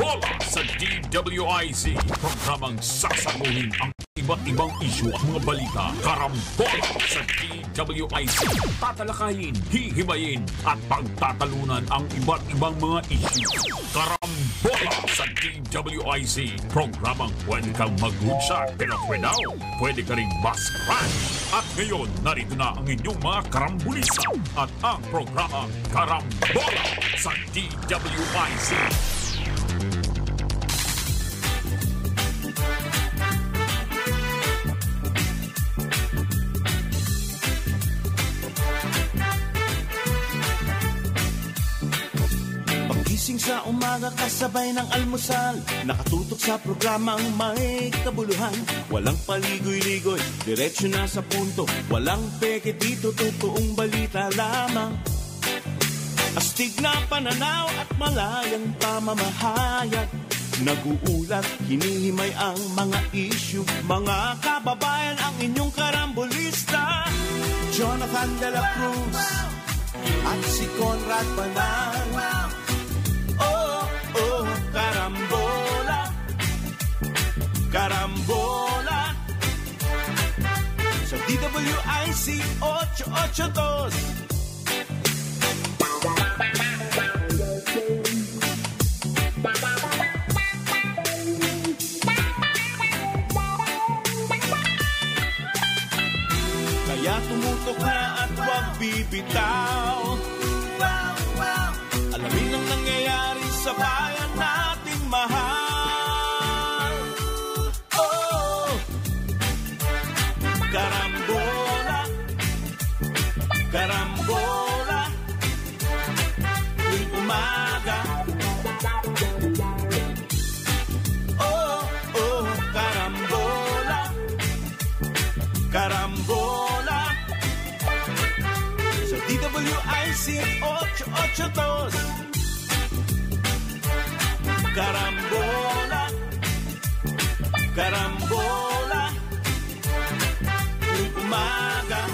Karambola sa DWIZ. Programang sasaguhin ang iba't ibang isyu at mga balita. Karambola sa DWIZ. Tatalakayin, hihimayin at pagtatalunan ang iba't ibang mga isyu. Karambola sa DWIZ. Programang pwede kang mag-good pero pwede ka rin mas-crash. At ngayon, narito na ang inyong mga karambulisa at ang programa Karambola sa DWIZ. Pagising sa umaga kasabay ng almusal, nakatutok sa programang may kabuluhan. Walang paligoy-ligoy, diretsyo na sa punto. Walang peke dito, totoong balita lamang. Astig na pananaw at malayang pamamahayag. Nag-uulat, hinihimay ang mga issue. Mga kababayan, ang inyong karambulista, Jonathan De La Cruz at si Conrad Banal. Oh, karambola, karambola sa DWIC 882. Kaya tumutok na at huwag bibitaw. Alamin ang nangyayari sa bayan nating mahal. Oh, karambola, karambola, tuwing umaga. Oh, karambola, karambola sa DWIC 882. Karambola, karambola, tuwing umaga.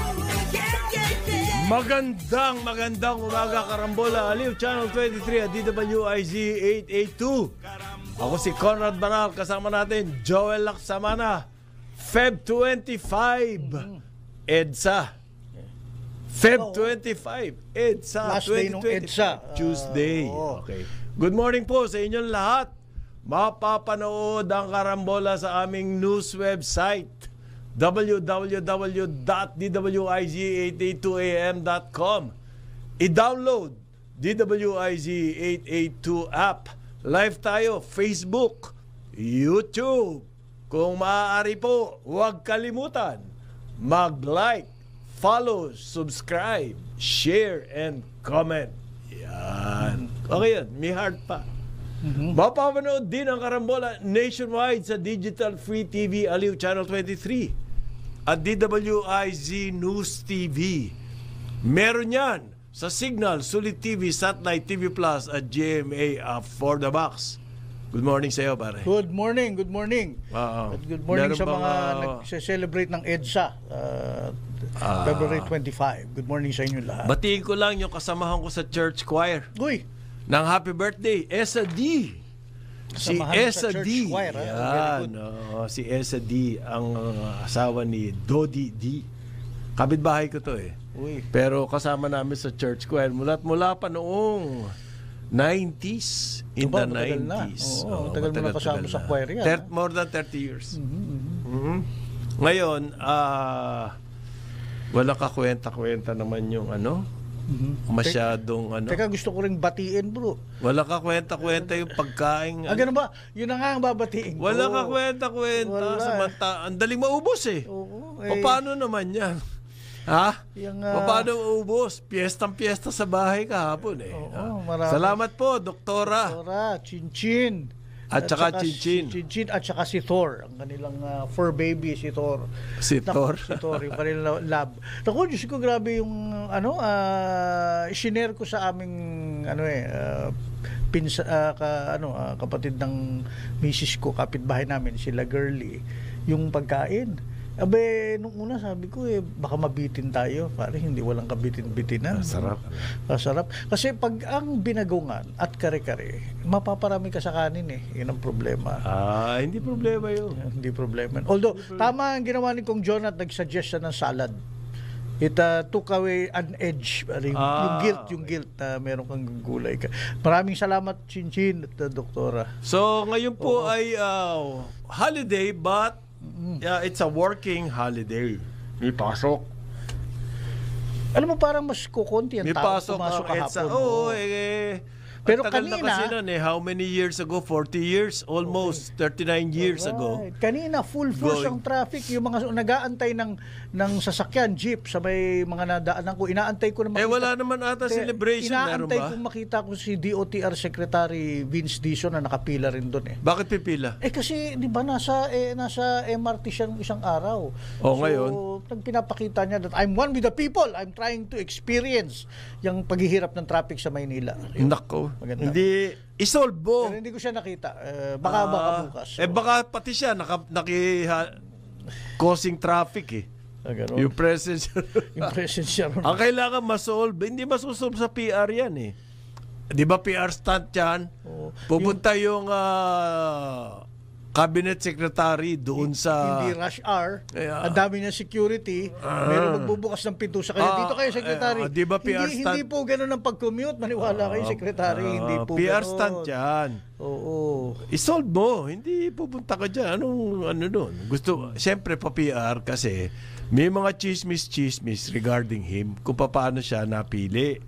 Magandang umaga, Karambola. Aliw, Channel 23 at DWIZ 882. Ako si Conrad Banal, kasama natin Joel Laksamana. Feb 25, EDSA. Feb 25, EDSA. Last day nung EDSA. Tuesday. Okay. Good morning po sa inyong lahat. Mapapanood ang Karambola sa aming news website www.dwiz882am.com. I-download DWIZ 882 app. Live tayo, Facebook, YouTube. Kung maaari po, huwag kalimutan mag-like, follow, subscribe, share, and comment. Yan. Okay yun, may heart pa. Mapapanood din ang Karambola nationwide sa Digital Free TV Aliw Channel 23 at DWIZ News TV. Meron yan sa Signal, Sulit TV, Satellite TV Plus at GMA for the Box. Good morning sa iyo, pare. Good morning. At good morning Meron sa bang, mga nag-celebrate ng EDSA February 25. Good morning sa inyo lahat. Batiin ko lang yung kasamahan ko sa church choir. Uy, Nang happy birthday, Esa D. Si Kasamahan Esa sa church D. choir, ha? Yan, si Esa D, ang asawa ni Dodi D. Kapitbahay ko to eh. Uy. Pero kasama namin sa church choir mula pa noong 90s. In Aba, the matagal na. 90s. Oo, matagal mo na kasama sa choir yan, More than 30 years. Ngayon, wala kakwenta-kwenta naman yung masyadong Teka, gusto ko ring batiin, bro. Wala kakwenta-kwenta yung pagkain. Ganun ba? Yun na nga ang babatiin ko. Wala kakwenta-kwenta. Wala. Ang daling maubos eh. Oo, Paano naman yan? Ha? Yung, Paano maubos? Piyestang-piyesta sa bahay kahapon eh. marami. Salamat po, Doktora. Chinchin. At saka Chinchin. Chinchin at saka si Thor. Ang kanilang fur baby, si Thor. Si Thor. Si Thor, yung kanilang lab. Naku, Diyos ko, grabe yung isinare ko sa aming kapatid ng misis ko, kapitbahay namin, sila Girly, yung pagkain. Abe, nung una sabi ko baka mabitin tayo. Pare, hindi walang kabitin-bitinan. Sarap. Sarap. Kasi pag ang binagungan at kare-kare, mapaparami ka sa kanin Yun ang problema. Hindi problema yun. Hindi problema. Although, tama ang ginawa ni Kong John at nag-suggest siya ng salad. It took away an edge. Yung guilt na meron kang gulay ka. Maraming salamat, Chinchin at Doktora. So, ngayon po ay holiday, but it's a working holiday. May pasok. Alam mo, parang mas kukunti ang May tao pasok pumasok ang EDSA. kahapon. Pero Pero kanina, na kanina, kasi nun, how many years ago? 40 years? Almost 39 years ago. Right. Kanina, full force ang traffic. Yung mga nag-aantay ng sasakyan, jeep, sa may mga nadaanan ko. Inaantay ko na makita. Wala naman ata celebration. Meron Inaantay ba? kong makita ko si DOTR Secretary Vince Dizon na nakapila rin doon Bakit pipila? Kasi, di ba, nasa MRT siya ng isang araw. Ngayon? Pinapakita niya that I'm one with the people. I'm trying to experience yung paghihirap ng traffic sa Maynila. Nako. Maganda. Hindi, isolve mo. Pero hindi ko siya nakita. Baka bukas. Baka pati siya causing traffic Ganun. Yung presence. Yung presence siya ron. Ang kailangan masolve, hindi masosolve sa PR yan Di ba PR stunt yan? Pupunta yung cabinet secretary doon sa... Hindi rush hour. Ang dami niya security. Meron magbubukas ng pinto sa kanya. Dito kayo, secretary. Di ba PR stunt? Hindi po ganun ang pag-commute. Maniwala kayo, secretary. Hindi po PR ganun. stunt yan. Oo. Isolve mo. Hindi pupunta ka dyan. Ano doon? Siyempre pa PR kasi may mga chismis regarding him kung paano siya napili.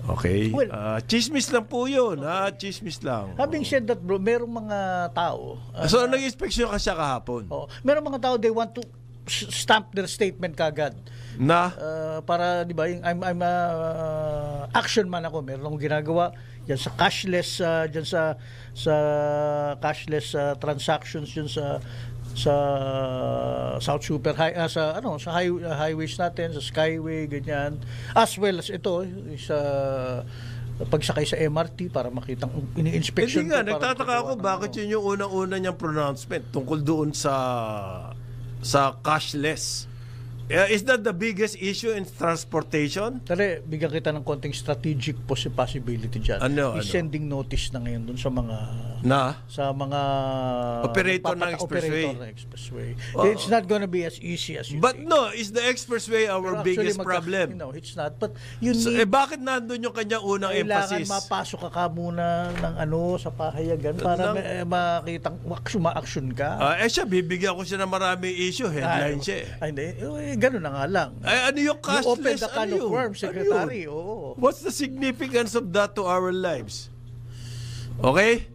Okay? Well, chismis lang po yun. Chismis lang. Having said that, bro, merong mga tao. So, nag-inspeksyon ka siya kahapon? Merong mga tao, they want to stamp their statement kagad. Na? Para, di ba, I'm action man ako. Meron akong ginagawa yan sa cashless, dyan sa cashless transactions dyan sa South Super High sa highways natin, sa Skyway, ganyan, as well as ito sa pagsakay sa MRT para makitang ini-inspection. Hindi nga, nagtataka ako bakit yun yung unang-una niyang pronouncement tungkol doon sa cashless. Is that the biggest issue in transportation? Tara, bigyan kita ng konting strategic possibility dyan. Ano? Sending notice na ngayon dun sa mga operator ng expressway. It's not gonna be as easy as you think. No, is the expressway our biggest problem? No, it's not. But you So, need... bakit nandun yung kanyang unang emphasis? Kailangan mapasok ka muna ng sa pahayagan para makitang ma-action ka. Siya, bibigyan ko siya ng maraming issue. Headline siya. Hindi. Ganun na nga lang. Ano yung cashless? You open the can of worms, Secretary. What's the significance of that to our lives? Okay?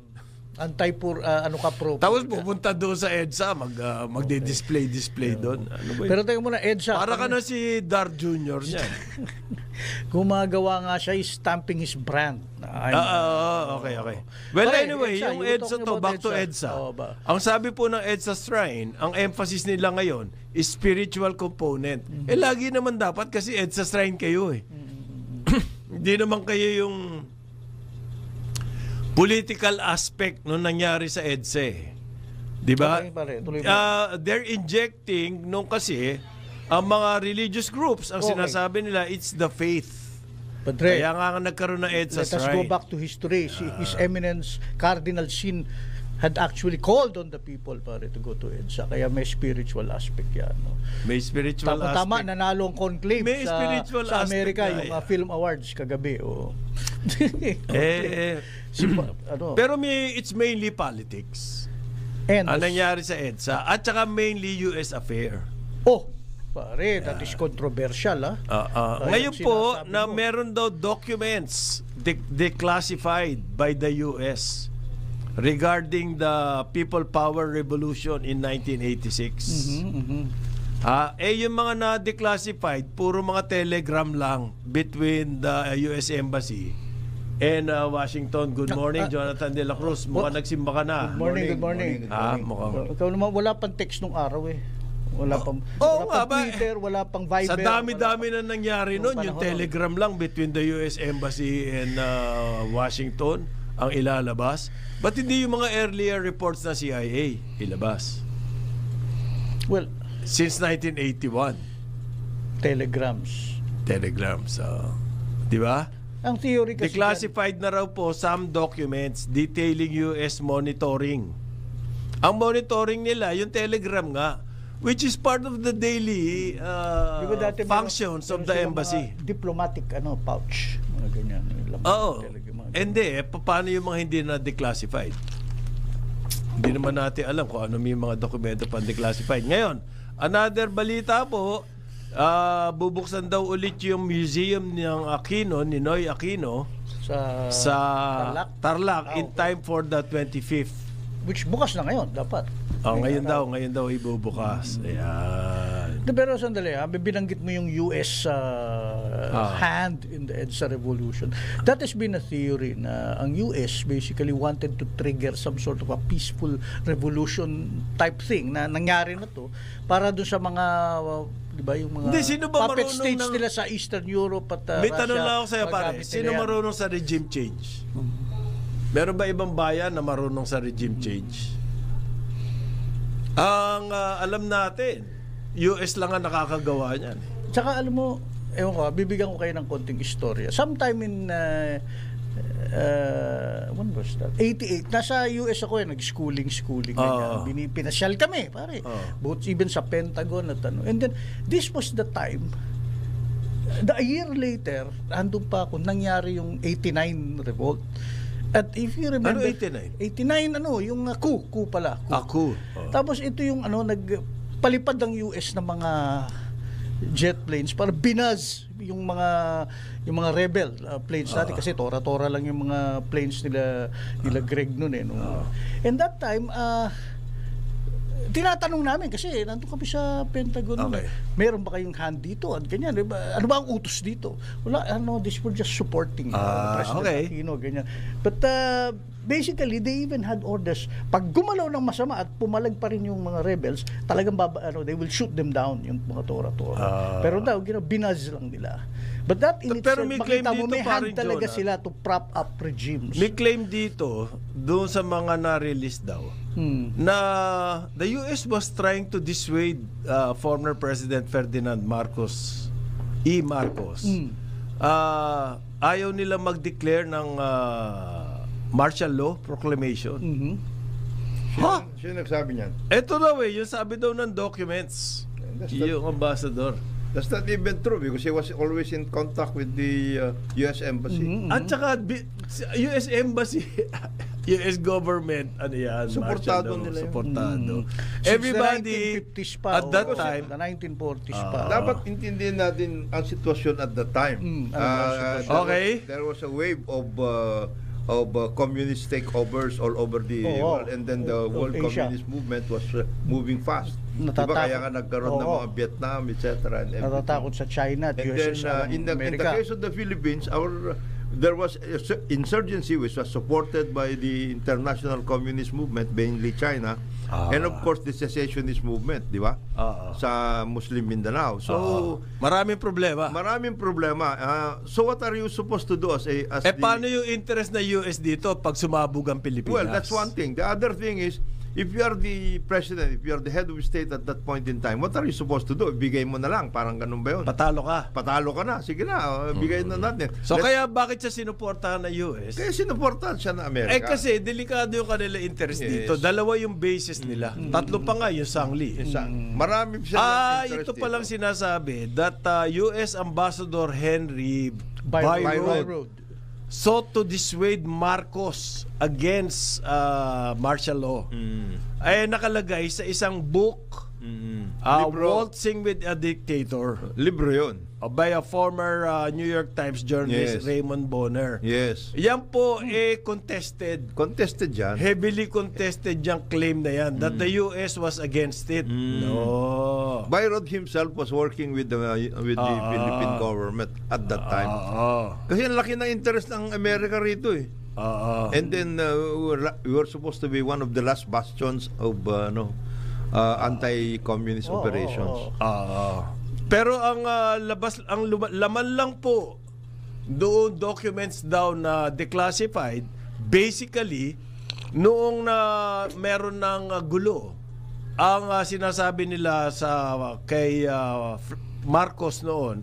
Pro. Tapos pupunta doon sa EDSA, magde-display doon. Ano ba yun? Pero tayo muna, EDSA. Para ka na si Dar Jr. niyan. Gumagawa nga siya, stamping his brand. Okay. Well, anyway, EDSA, yung EDSA to, back to EDSA. Ang sabi po ng EDSA Shrine, ang emphasis nila ngayon is spiritual component. Lagi naman dapat kasi EDSA Shrine kayo Hindi naman kayo yung political aspect nung nangyari sa EDSA. Di ba? They're injecting kasi ang mga religious groups, ang sinasabi nila, it's the faith. Padre, kaya nga nagkaroon ng EDSA let us go back to history. His Eminence Cardinal Sin had actually called on the people to go to EDSA. Kaya may spiritual aspect yan. May spiritual aspect. Tama, nanalo ang conclave sa Amerika, yung Film Awards kagabi. Pero it's mainly politics. Ang nangyari sa EDSA at saka mainly US affair. Pare, that is controversial. Ngayon po na meron daw documents declassified by the US regarding the People Power Revolution in 1986. Yung mga na-declassified, puro mga telegram lang between the US Embassy and Washington. Good morning, Jonathan De La Cruz. Mukhang nagsimba ka na. Good morning. Ikaw naman, wala pang text nung araw Wala pang Twitter, wala pang Viber. Sa dami-dami na nangyari noon, yung telegram lang between the US Embassy and Washington ang ilalabas. Ba't hindi yung mga earlier reports na CIA ilabas? Well, Since 1981. Telegrams. Di ba? Ang theory kasi Declassified na raw po some documents detailing US monitoring. Ang monitoring nila, yung telegram nga, which is part of the daily Di ba dati functions of the silang embassy. mga diplomatic pouch. Mga ganyan. Oo. Hindi, paano yung mga hindi na declassified? Hindi naman natin alam kung ano may mga dokumento pa declassified. Ngayon, another balita po, bubuksan daw ulit yung museum ng Aquino, ni Noy Aquino, sa Tarlac in time for the 25th. Which bukas na ngayon, dapat. Ngayon daw ibubukas. Ayan. Pero sandali, binanggit mo yung US hand in the EDSA revolution. That has been a theory na ang US basically wanted to trigger some sort of a peaceful revolution type thing na nangyari na to para doon sa mga di ba yung mga puppet states nila sa Eastern Europe at may Russia. tanong lang ako sa'yo, pare. Sino marunong sa regime change? Meron ba ibang bayan na marunong sa regime change? Ang alam natin, US lang ang nakakagawa niyan. Tsaka alam mo, ewan ko, bibigyan ko kayo ng konting istorya. Sometime in when was that? 88. Nasa US ako nag-schooling. Pinasyal kami, pare. Both even sa Pentagon at ano. And then, this was the time. A year later, andun pa ako, nangyari yung 89 revolt. At if you remember... Ano 89? 89, yung coup pala. Coup. Tapos ito yung nagpalipad ng US ng mga jet planes para binaz yung mga rebel planes natin kasi tora-tora lang yung mga planes nila Greg noon And that time tinatanong namin kasi nandun kami sa Pentagon. Okay. Meron ba kayong hand dito at ganyan, diba? Ano ba ang utos dito? Wala, this were just supporting President Aquino, ganyan. But basically, they even had orders. Pag gumalaw ng masama at pumalag pa rin yung mga rebels, talagang they will shoot them down, yung mga tora-tora. Pero daw, binaz lang nila. But that in itself, makita mo, may hand talaga sila to prop up regimes. May claim dito, doon sa mga na-release daw, na the US was trying to dissuade former President Ferdinand Marcos. Ayaw nila mag-declare ng martial law proclamation. Sino nagsabi niyan? Ito daw yung sabi daw ng documents. Yung ambassador. That's not even true because he was always in contact with the US Embassy. At saka US Embassy, US government, suportado nila yun. Everybody at that time, the 1940s pa. Dapat intindihin natin ang sitwasyon at that time. There was a wave of communist takeovers all over the world, and then the world communist movement was moving fast. Diba kaya nga nagkaroon ng mga Vietnam, etc. Natatakot sa China at US in the case of the Philippines, there was insurgency which was supported by the international communist movement, mainly China, and of course the secessionist movement, di ba? Sa Muslim Mindanao. So maraming problema. So what are you supposed to do as paano yung interest na US dito pag sumabog ang Pilipinas? Well, that's one thing. The other thing is, if you are the president, if you are the head of state at that point in time, what are you supposed to do? Bigay mo na lang, parang ganun ba yun? Patalo ka na, sige na, bigay na natin. So kaya bakit siya sinuportahan ng US? Kaya sinuportahan siya ng Amerika. Kasi delikado yung kanila interest dito. Dalawa yung bases nila. Tatlo pa nga yung Sangli. Marami siya interest ito palang sinasabi that US Ambassador Henry Byron sought to dissuade Marcos against martial law. Ay nakalagay sa isang book, Waltzing with a Dictator. Libro yun. By a former New York Times journalist, Raymond Bonner. Yes. Yan po contested. Contested yan. Heavily contested yung claim na yan that the US was against it. No. Byron himself was working with the Philippine government at that time. Kasi ang laki ng interest ng Amerika rito eh. And then we were supposed to be one of the last bastions of anti-communist operations. Pero ang laman lang po doon documents daw na declassified, basically noong na meron ng gulo ang sinasabi nila sa kay Marcos noon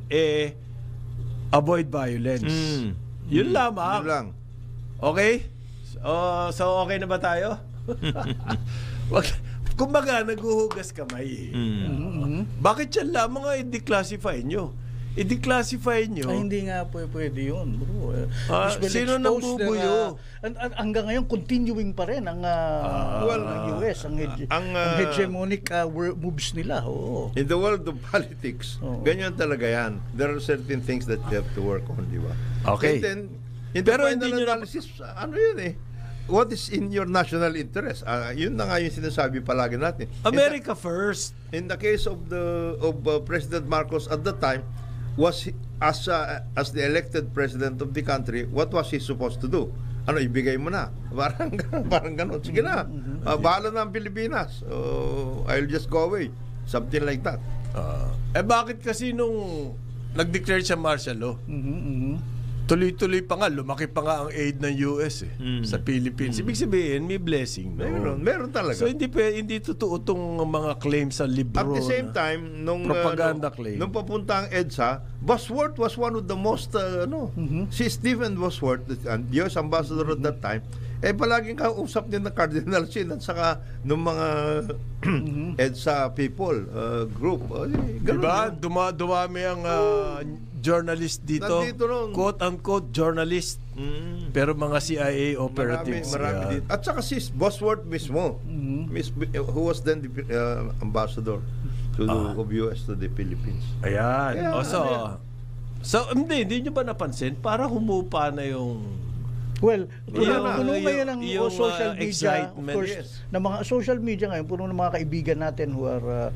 avoid violence. Yun lamang. Yun lang. Okay? So okay na ba tayo? Kumbaga, naghuhugas kamay. Bakit yan lamang i-declassify nyo? I-declassify nyo. Ay, hindi nga pwede yun, bro. Sino nang bubuyo? Hanggang ngayon, continuing pa rin ang US, ang hegemonic moves nila. Oo. In the world of politics, ganyan talaga yan. There are certain things that you have to work on, di ba? Okay. And then, in the final analysis, ano yun what is in your national interest? Yun na nga yung sinasabi palagi natin. America first. In the case of President Marcos at the time, was as the elected president of the country, what was he supposed to do? Ano, ibigay mo na. Parang ganun. Sige na. Bahala na ang Pilipinas. I'll just go away. Something like that. Bakit kasi nung nag-declare siya martial law, tuloy-tuloy pa nga, lumaki pa nga ang aid ng US sa Philippines. Ibig sabihin, may blessing. Meron talaga. So hindi totoo itong mga claims sa libro. At the same time, nung propaganda claim. Nung papunta ang EDSA, Bosworth was one of the most, si Stephen Bosworth, US ambassador at that time, palaging kausap din ng Cardinal Sin at saka nung mga EDSA people group. Diba? Dumami ang journalist dito. Quote-unquote journalist. Pero mga CIA operatives. Marami dito. At saka si Bosworth mismo, who was then the ambassador of US to the Philippines. Ayan. So, hindi nyo ba napansin? Para humupa na yung... Well, puno ngayon ang social media, of course, na mga social media ngayon, puno ng mga kaibigan natin who are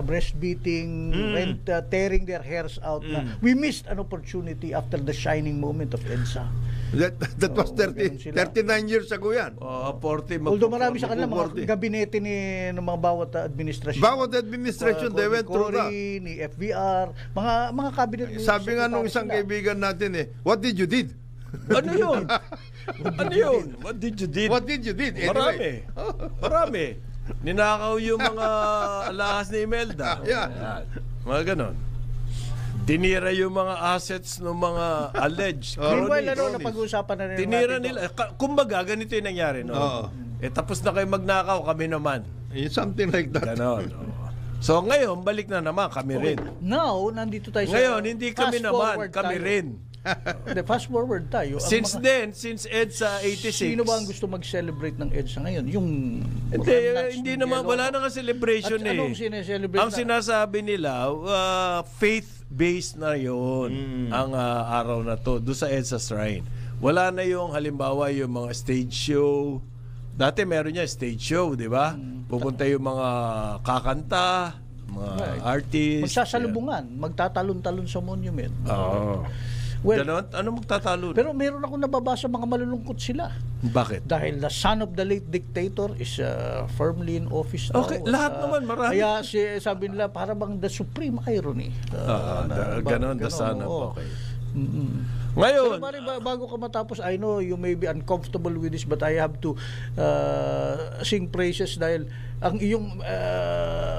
breastbeating, tearing their hairs out. Na we missed an opportunity after the shining moment of EDSA. That was 39 years ago yan. 40. Although marami sa kanila mga gabinete ng mga bawat administrasyon. Bawat administration, they went through that. Ni FBR, mga cabinet. Sabi nga nung isang kaibigan natin what did you did? Ano yun? What did you did? What did you did? Anyway. Marami. Ninakaw yung mga alahas ni Imelda. Mga ganon. Tinira yung mga assets ng mga alleged cronies. Napag-uusapan na rin tinira nila. Kumbaga, ganito yung nangyari. No? Tapos na kayo magnakaw, kami naman. Something like that. Ganon. So ngayon, balik na naman, kami rin. Now, nandito tayo ngayon, hindi kami naman, kami rin. Fast forward tayo. Since EDSA 86. Sino ba ang gusto mag-celebrate ng EDSA ngayon? Hindi naman, wala na nga celebration. At anong sineselebrate? Ang sinasabi nila, faith-based na yun ang araw na to, doon sa EDSA Shrine. Wala na yung halimbawa yung mga stage show. Dati meron niya stage show, di ba? Pupunta yung mga kakanta, mga artists. Magsasalubungan, magtatalon-talon sa monument. Well, ganon? Ano magtatalo? Pero meron ako nababasa mga malulungkot sila. Bakit? Dahil the son of the late dictator is firmly in office now. Okay, lahat naman, marami. Kaya sabi nila, para bang the supreme irony. Ganon, the son of, okay. Ngayon, pero bago ka matapos, I know you may be uncomfortable with this, but I have to sing praises dahil ang iyong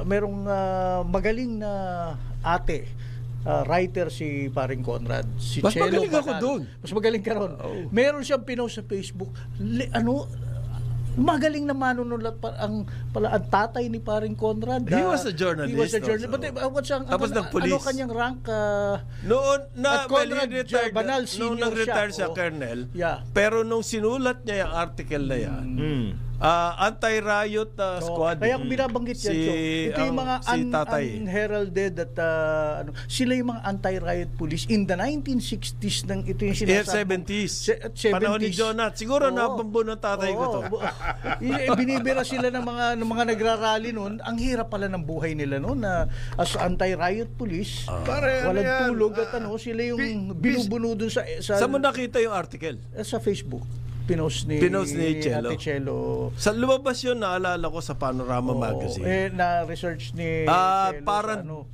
merong magaling na ate, writer si Paring Conrad, si mas Chelo magaling Banal. ako doon. Mas magaling ka ron. Meron siyang pinost sa Facebook. Magaling na manunulat ang tatay ni Paring Conrad. He was a journalist. He was a journalist. But tapos nag-police. ano kanyang rank? Noon na Conrad retired, Banal senior nung nag-retire siya, siya. Colonel. Yeah. Pero nung sinulat niya yung article na yan, anti-riot squad. Kaya kung binabanggit yan, ito yung mga unheralded at sila yung mga anti-riot police in the 1960s ng ito yung sinasabi. 70s. Panahon ni Jonat. Siguro nabambo ng tatay ko to. Binibira sila ng mga nagrarally noon. Ang hirap pala ng buhay nila noon na as anti-riot police. Walang tulog at sila yung binubuno dun sa saan mo nakita yung article? Sa Facebook. Pinost ni Chelo. Ate Chelo. Sa lumabas yun, naalala ko sa Panorama Magazine. Na-research ni Chelo. Parang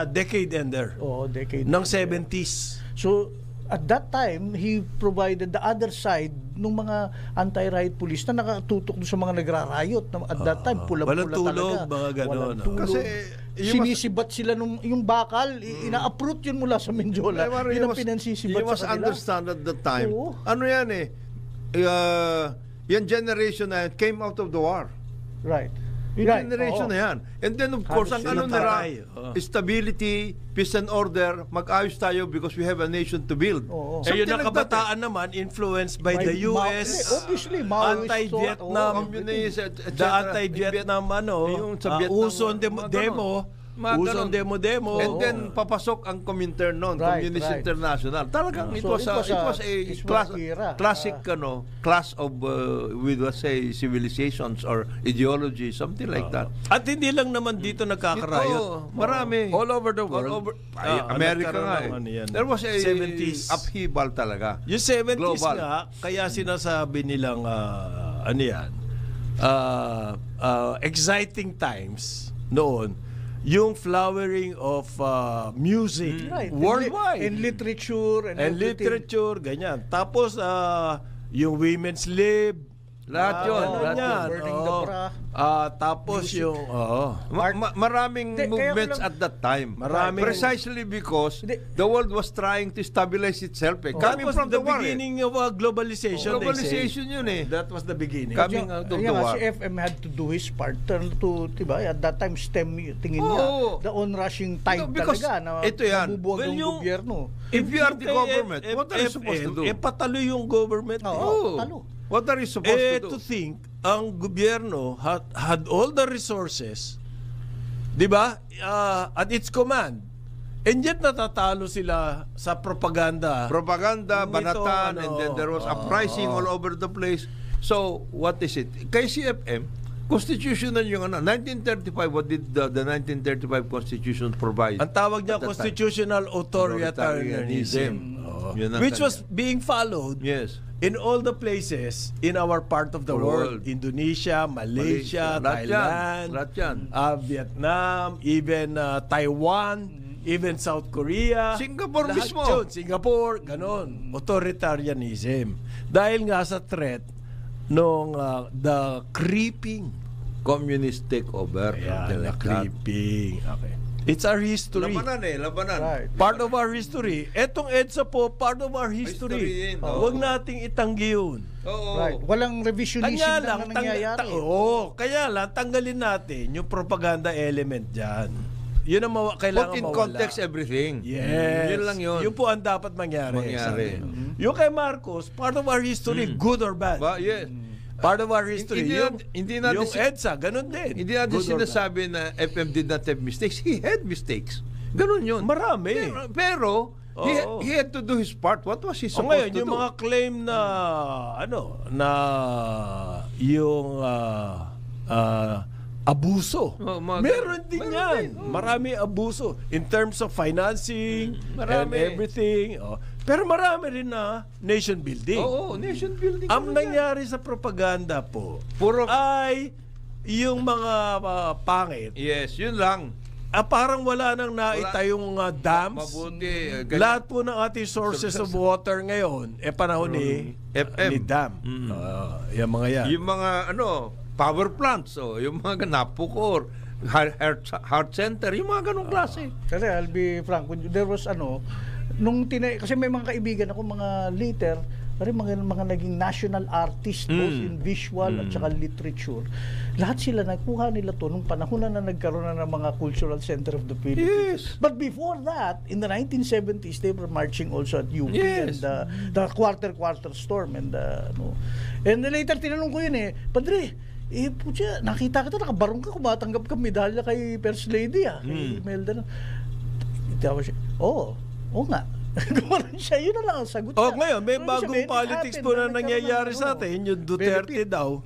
decade ender. Decade ng 70s. So, at that time, he provided the other side ng mga anti-riot police na nakatutok sa mga nagra-riot. At that time, pula-pula walang tulog, talaga. mga ganon. Walang tulog. Kasi, sinisibat sila yung bakal, ina-uproot yun mula sa Menjola. Yun ang pinansisibat you must sa kanila. understand at the time. Oo. Ano yan yan generation na yan came out of the war. Right. Yung generation na yan. And then of course, ang ano nila, tayo. stability, peace and order, mag-ayos tayo because we have a nation to build. Eh, yun ang kabataan naman, influenced by the US, obviously, Maoist anti-Vietnam, communist, etc. the anti-Vietnam, yung sa Vietnam, uso demo, Uson demo-demo. And then papasok ang Comintern noon, Right, Communist right. International. Talagang it was a classic class of we would say civilizations or ideology, something like that. At hindi lang naman dito nagkakarayot. Marami. All over the world. America nga There was a 70s. upheaval talaga. Yung 70s Global. nga, kaya sinasabi nilang ano yan, exciting times noon, yung flowering of music worldwide. And literature. And literature, ganyan. Tapos, yung women's lib, lahat yun. Burning the bra. Tapos music. Yung, maraming movements at that time. Precisely because the world was trying to stabilize itself. Coming from the war. beginning of globalization. Globalization yun That was the beginning. Coming out of the war. Si FM had to do his part to, diba, at that time, STEM, tingin niya, the onrushing tide talaga na ito yan. mabubuwag ang gobyerno. If you are the government, what are you supposed to do? Patalo yung government. Patalo. What are you supposed to do? To think, ang gobyerno had all the resources, di ba, at its command. And yet natatalo sila sa propaganda. Banatan, and then there was uprising all over the place. So, what is it? Kay CFM, constitutional yung 1935, what did the 1935 Constitution provide? Ang tawag niya constitutional authoritarianism. Which was being followed in all the places in our part of the world. Indonesia, Malaysia, Thailand, Vietnam, even Taiwan, even South Korea. Singapore mismo. Singapore, ganon. Authoritarianism. Dahil nga sa threat nung the creeping communist takeover. The creeping. Okay. It's our history. Labanan. Right. Part of our history. Etong EDSA po, part of our history. Huwag nating itanggi yun. Right. Walang revisionism na nangyayari. Kaya lang, tanggalin natin yung propaganda element dyan. Yun ang kailangan Put in mawala. context everything. Yes. Yun lang yun. Yun po ang dapat mangyari. Yung kay Marcos, part of our history, good or bad. Yes. Part of our history. Yung EDSA, ganun din. Hindi natin sinasabi na FM did not have mistakes. He had mistakes. Ganun yun. Marami. Pero he had to do his part. What was he supposed to do? Yung mga claim na yung abuso. Meron din yan. Marami abuso. In terms of financing and everything. Pero marami rin na nation building. Nation building. Ang nangyari sa propaganda po ay yung mga pangit. Yes, yun lang. Parang wala nang naitayong dams. Mabuti. Lahat po ng ating sources of water ngayon, panahon ni dam. Yung mga yan. Yung mga power plants, yung mga Napocor, heart center, yung mga ganong klase. Kasi I'll be frank, there was kasi may mga kaibigan ako, mga later, mga naging national artists, both in visual at saka literature. Lahat sila, nakuha nila to nung panahon na nagkaroon na ng mga cultural center of the Philippines. But before that, in the 1970s, they were marching also at UP and the quarter storm and later tinanong ko yun Padre, putya, nakita kita, nakabarong ka, kumatanggap ka medalya kay First Lady, kay Imelda. Itawa siya, oo nga. Gumanon siya, yun na lang ang sagot niya. Ngayon, may bagong politics po na nangyayari sa atin. Yung Duterte daw,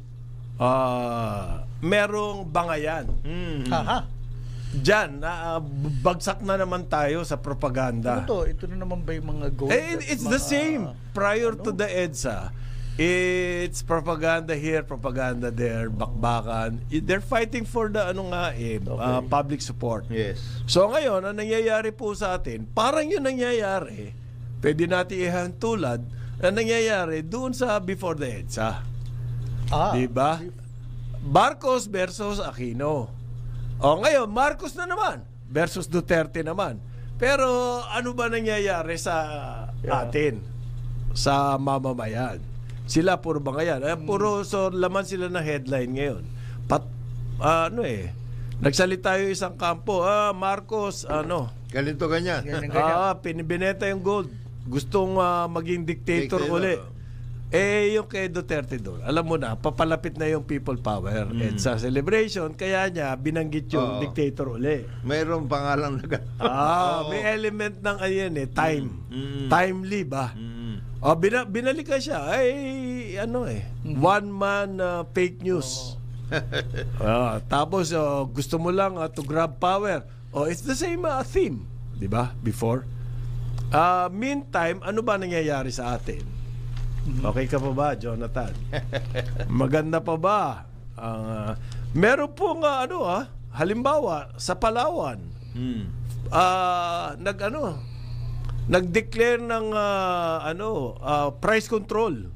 merong bangayan. Diyan, bagsak na naman tayo sa propaganda. Ito na naman ba yung mga gold? It's the same. Prior to the EDSA, it's propaganda here, propaganda there, bakbakan. They're fighting for the public support. Yes. So ngayon, ang nangyayari po sa atin, parang yung nangyayari pwede natin ihantulad na nangyayari doon sa before the EDSA. Diba? Marcos versus Aquino. Ngayon, Marcos na naman versus Duterte naman. Pero ano ba nangyayari sa atin? Sa mamamayan? Sila puro ba ngayon? Puro laman sila ng headline ngayon. Nagsalita yung isang kampo, Marcos, ganito ganyan. Binenta yung gold. Gustong maging dictator uli. Yung kay Duterte doon, alam mo na, papalapit na yung people power. At sa celebration, kaya niya binanggit yung dictator uli. Mayroong pangalan na may element ng time. Timely ba? Binalikan siya. One man fake news. Tapos gusto mo lang to grab power. It's the same theme, di ba? Before. Meantime, ano ba nangyayari sa atin? Okay ka pa ba, Jonathan? Maganda pa ba? Meron pong halimbawa sa Palawan. Nag-declare ng price control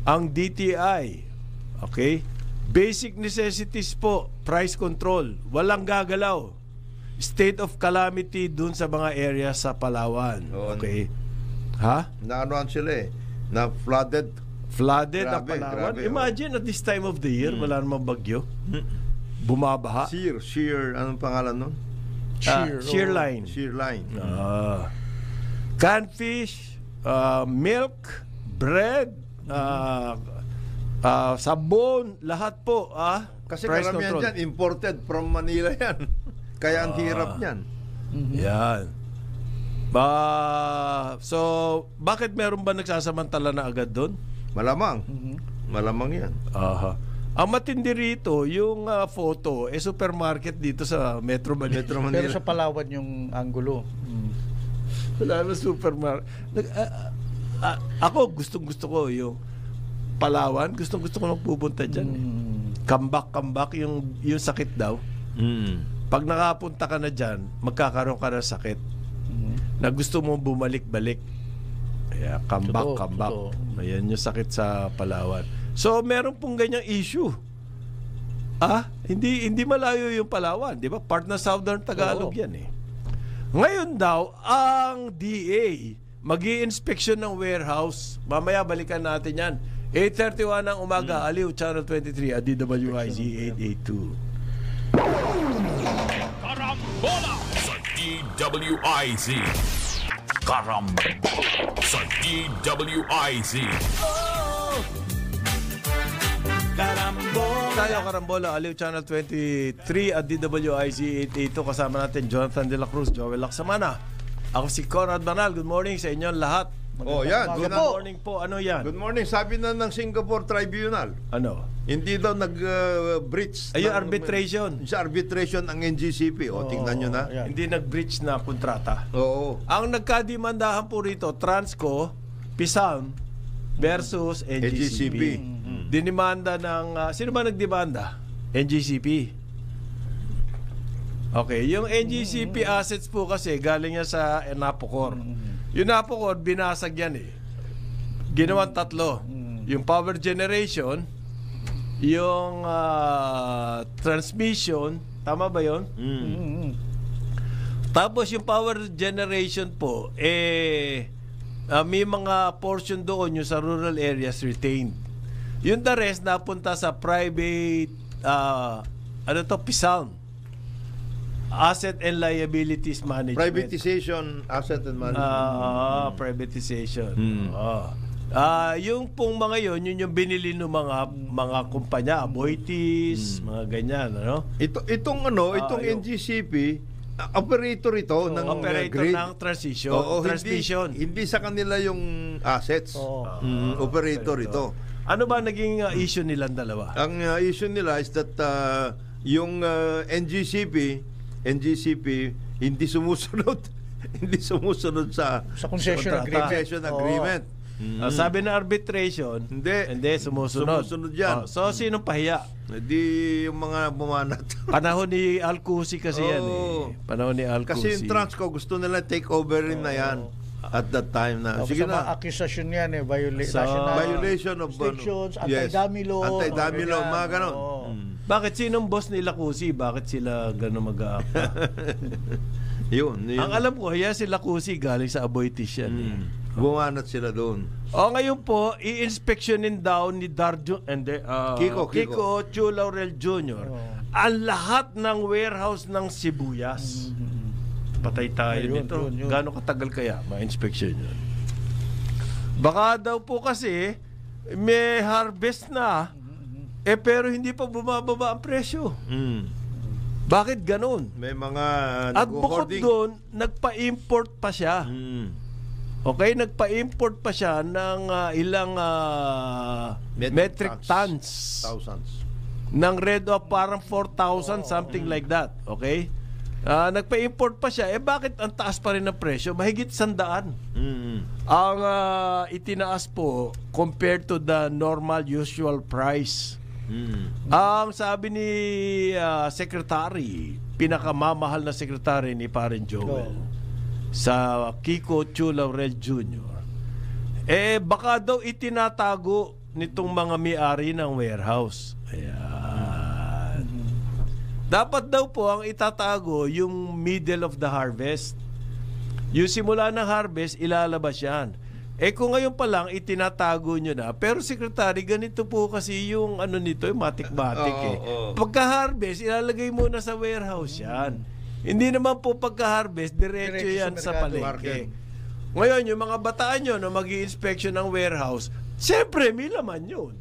ang DTI. Okay? Basic necessities po, price control. Walang gagalaw. State of calamity dun sa mga area sa Palawan. Okay? Naanoan sila na flooded ang Palawan. Imagine at this time of the year, wala namang bagyo. Bumabaha. Sheer, anong pangalan nun? Sheer line. Canned fish, milk, bread, sabon, lahat po. Kasi price karamihan control. dyan, imported from Manila yan. Kaya ang hirap niyan. Yan. So, bakit meron ba nagsasamantala na agad doon? Malamang. Malamang yan. Ang matindi rito, yung photo, supermarket dito sa Metro Manila. Pero sa Palawan yung anggulo. Wala na supermarket. Ako, gustong-gusto ko yung Palawan. Gustong-gusto ko magpupunta dyan. Kambak, yung sakit daw. Pag nakapunta ka na dyan, magkakaroon ka ng sakit. Na gusto mo bumalik-balik. Kaya kambak. Ayan yung sakit sa Palawan. So, meron pong ganyang issue. Hindi malayo yung Palawan. Di ba? Part ng Southern Tagalog yan eh. Ngayon daw, ang DA mag-i-inspection ng warehouse. Mamaya balikan natin yan. 8:31 ng umaga, Aliw, Channel 23 at DWIZ 882. Karambola sa DWIZ. Karambola sa DWIZ. Karambola, Aliw, Channel 23 at DWIZ 882. Kasama natin Jonathan De La Cruz, Joel Lacsamana. Ako si Conrad Banal. Good morning sa inyong lahat. Yan. Good morning po. Ano yan? Good morning. Sabi na ng Singapore Tribunal. Ano? Hindi daw nag-breach. Arbitration. Sa arbitration ang NGCP. Tingnan nyo na. Hindi nag-breach na kontrata. Oo. Ang nagkadimandahan po rito, Transco, Pisalm versus NGCP. Dinimanda ng... sino ba nagdemanda? NGCP. Okay. Yung NGCP assets po kasi galing yan sa Napocor. Yung Napocor, binasag yan eh. Ginawan tatlo. Yung power generation, yung transmission, tama ba yun? Tapos yung power generation po, may mga portion doon yung sa rural areas retained. Yung the rest napunta sa private, Pisalm. Asset and Liabilities Management. Privatization, Asset and Management. Privatization. Yung pong mga yun yung binili ng mga kumpanya, Aboitiz, mga ganyan, ano? Itong NGCP, operator ito ng operator grid. ng transmission. Hindi sa kanila yung assets. Operator ito. Ano ba naging issue nilang dalawa? Ang issue nila is that yung NGCP hindi sumusunod sa concession agreement. Sabi na arbitration, hindi sumusunod. Sumusunod yan. So sinong pahiya? Hindi yung mga bumanat. Panahon ni Alcusi kasi yan eh. Panahon ni Alcusi. Kasi yung Transco gusto nila take over rin na yan. at that time na. Sige na. Accusation yan violation of restrictions, anti-dummy law. Anti-dummy law, mga ganon. Bakit sinong boss nila Kusi? Bakit sila gano'n mag-aakta? yun. Ang alam ko, sila Kusi galing sa Aboitiz yan. Bumanat sila doon. Ngayon po, i-inspectionin daw ni Darjo and Kiko Chu Laurel Jr. ang lahat ng warehouse ng sibuyas. Patay tayo nito. Gano'ng katagal kaya ma-inspection yun? Baka daw po kasi may harvest na pero hindi pa bumababa ang presyo. Bakit ganun? May mga at bukod doon, nagpa-import pa siya. Okay, nagpa-import pa siya ng ilang metric tons. Thousands. Ng red oak, parang 4,000, something like that. Okay? Nagpa-import pa siya. Bakit ang taas pa rin ng presyo? Mahigit 100. Ang itinaas po compared to the normal usual price. Ang sabi ni secretary, pinakamamahal na secretary ni Paren Joel sa Kiko Chu Laurel Jr. Baka daw itinatago nitong mga may-ari ng warehouse. Ayan. Dapat daw po ang itatago yung middle of the harvest. Yung simula ng harvest, ilalabas yan. Kung ngayon pa lang, itinatago nyo na. Pero secretary, ganito po kasi yung nito, yung matik-matik Pagka-harvest, ilalagay muna sa warehouse yan. Hindi naman po pagka-harvest, diretso yan sa palengke. Ngayon, yung mga bataan nyo na mag-i-inspection ng warehouse, siyempre, may laman yun.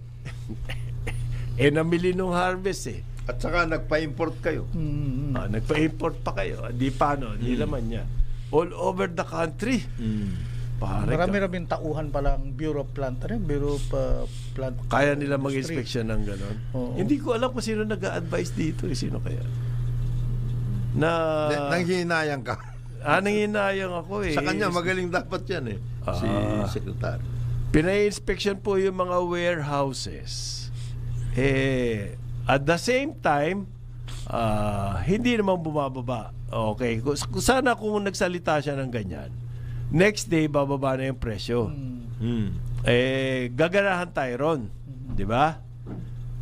Namili nung harvest At saka nagpa-import kayo. Nagpa-import pa kayo. Di paano, di laman yan. All over the country. Marami-raming tauhan palang Bureau of Plant. Bureau of Plant. Kaya nila mag-inspection ng gano'n. Hindi ko alam kung sino nag-a-advise dito. Sino kaya? Nanghihinayang ka. Nanghihinayang ako Sa kanya, magaling dapat yan si Secretary. Pinay-inspection po yung mga warehouses. At the same time, hindi naman bumababa. Okay. Sana kung nagsalita siya ng ganyan, next day, bababa na yung presyo. Gaganahan tayo ron. Di ba?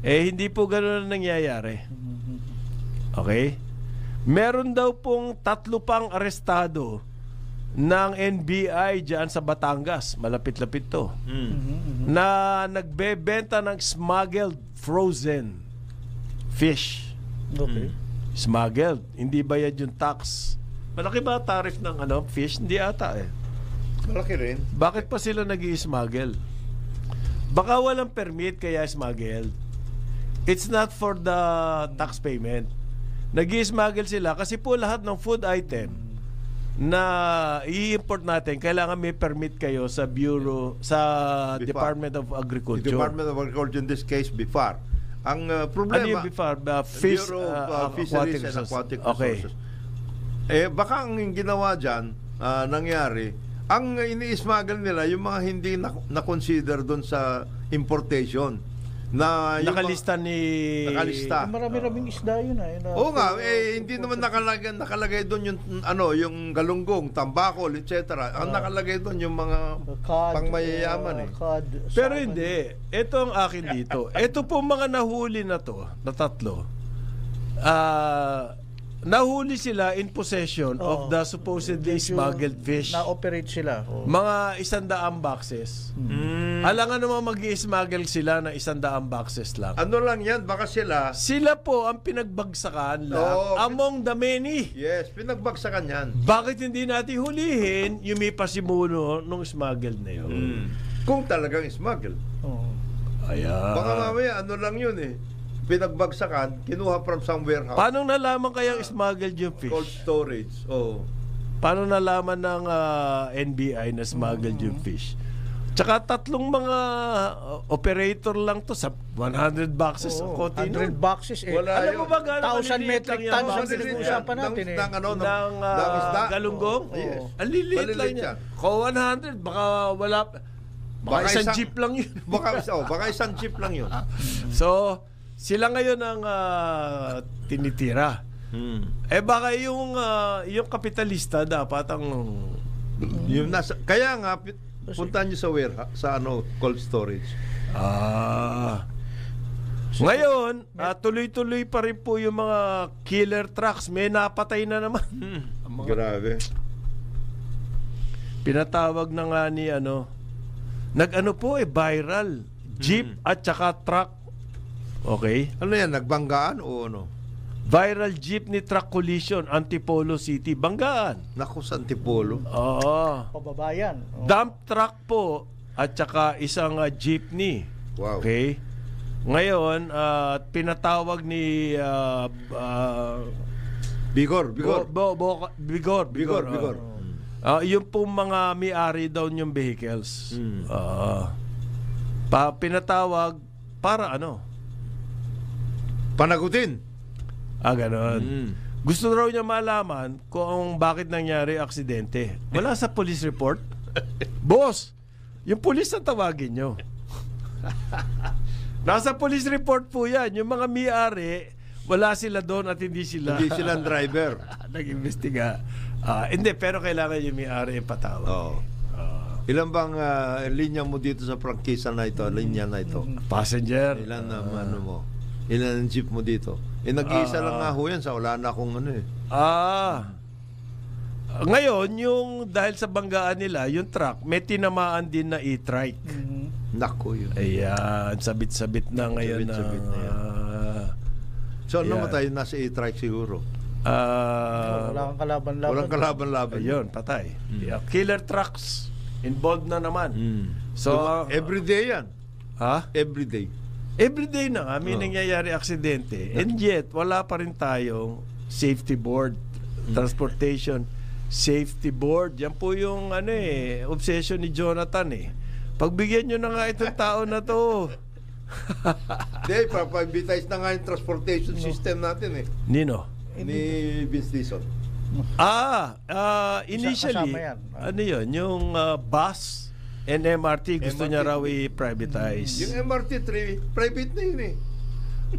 Hindi po gano'n nangyayari. Okay? Meron daw pong 3 pang arestado ng NBI dyan sa Batangas. Malapit-lapit to. Na nagbebenta ng smuggled frozen fish. Okay. Smuggled. Hindi bayad yung tax. Malaki ba tariff ng fish? Hindi ata Malaki rin. Bakit pa sila nag-i-smuggle? Baka walang permit kaya smuggled. It's not for the tax payment. Nag-i-smuggle sila kasi po lahat ng food item na i-import natin, kailangan may permit kayo sa Bureau, sa BIFAR. Department of Agriculture. The Department of Agriculture, in this case, BIFAR. Ang problema, yung BIFAR? Bureau of Fisheries and Aquatic Resources. Baka ang ginawa dyan, nangyari, ang ini-smuggle nila, yung mga hindi na-consider doon sa importation. Nakalista. Marami-raming isda yun. Oo nga, hindi naman nakalagay doon yung yung galunggong, tambakol, etc. Ang nakalagay doon yung mga pangmayayaman Pero hindi. Ito ang akin dito. Ito po mga nahuli na to, na 3. Nahuli sila in possession of the supposedly smuggled fish. Na-operate sila. Mga 100 boxes. Alangan naman mag-i-smuggle sila ng 100 boxes lang. Ano lang yan? Baka sila po ang pinagbagsakan lang among the many. Yes, pinagbagsakan yan. Bakit hindi natin hulihin yung may pasimuno nung smuggled na yun? Kung talagang smuggle. Ayan. Baka mamaya lang yun pinagbagsakan, kinuha from somewhere house. Paano nalaman kayang smuggled yung fish? Cold storage. Paano nalaman ng NBI na smuggled yung fish? Tsaka 3 mga operator lang to sa 100 boxes. 100 boxes. Alam mo ba gano'n 1,000 metric tons ang pinag-uusapan natin ng galunggong? Yes. Ang liliit lang niya. Kung 100, baka wala. Baka isang jeep lang yun. Baka isang jeep lang yun. So, sila ngayon ang tinitira. Baka yung kapitalista dapat ang Yung kaya nga, puntahan nyo sa warehouse, sa cold storage. Ngayon, tuloy-tuloy pa rin po yung mga killer trucks. May napatay na naman. Grabe. Pinatawag na nga ni viral. Jeep at saka truck. Okay? Ano yan, nagbanggaan o ano? Viral jeepney truck collision, Antipolo City, Banggaan. Naku, sa Antipolo. Oo. Pababayan. Dump truck po at saka isang jeepney. Wow. Okay? Ngayon, pinatawag ni Bigor. Bigor. Yung pong mga may-ari daw yung vehicles. Pinatawag para panagutin. Ganon. Gusto raw niya malaman kung bakit nangyari aksidente. Wala sa police report. Boss, yung police na tawagin nyo. Nasa police report po yan. Yung mga may-ari, wala sila doon at hindi sila ang driver. nag-imbestiga. Hindi, pero kailangan yung may-ari yung patawag. Oo. Ilan bang linya mo dito sa prangkisa na ito? Linya na ito? Passenger. Ilan mo? Ilan ang jeep mo dito? Nag-iisa lang nga ho yan sa wala na akong Ngayon, yung dahil sa banggaan nila, yung truck, may tinamaan din na e-trike. Naku yun. Ayan, sabit-sabit na ngayon. Sabit na yan. So ano mo tayo, nasa e-trike siguro? Wala kang kalaban-laban. Walang kalaban-laban. Ayun, patay. Killer trucks involved na naman. So, everyday yan. Everyday. Everyday na nga, may nangyayari aksidente. And yet, wala pa rin tayong safety board, transportation safety board. Yan po yung obsession ni Jonathan Pagbigyan nyo na nga itong tao na to. Hindi, papabitize na nga yung transportation system natin Nino? Ni Vince Dizon. Initially, yun? Yung bus and MRT gusto niya raw i-privatize. Yung MRT, private na yun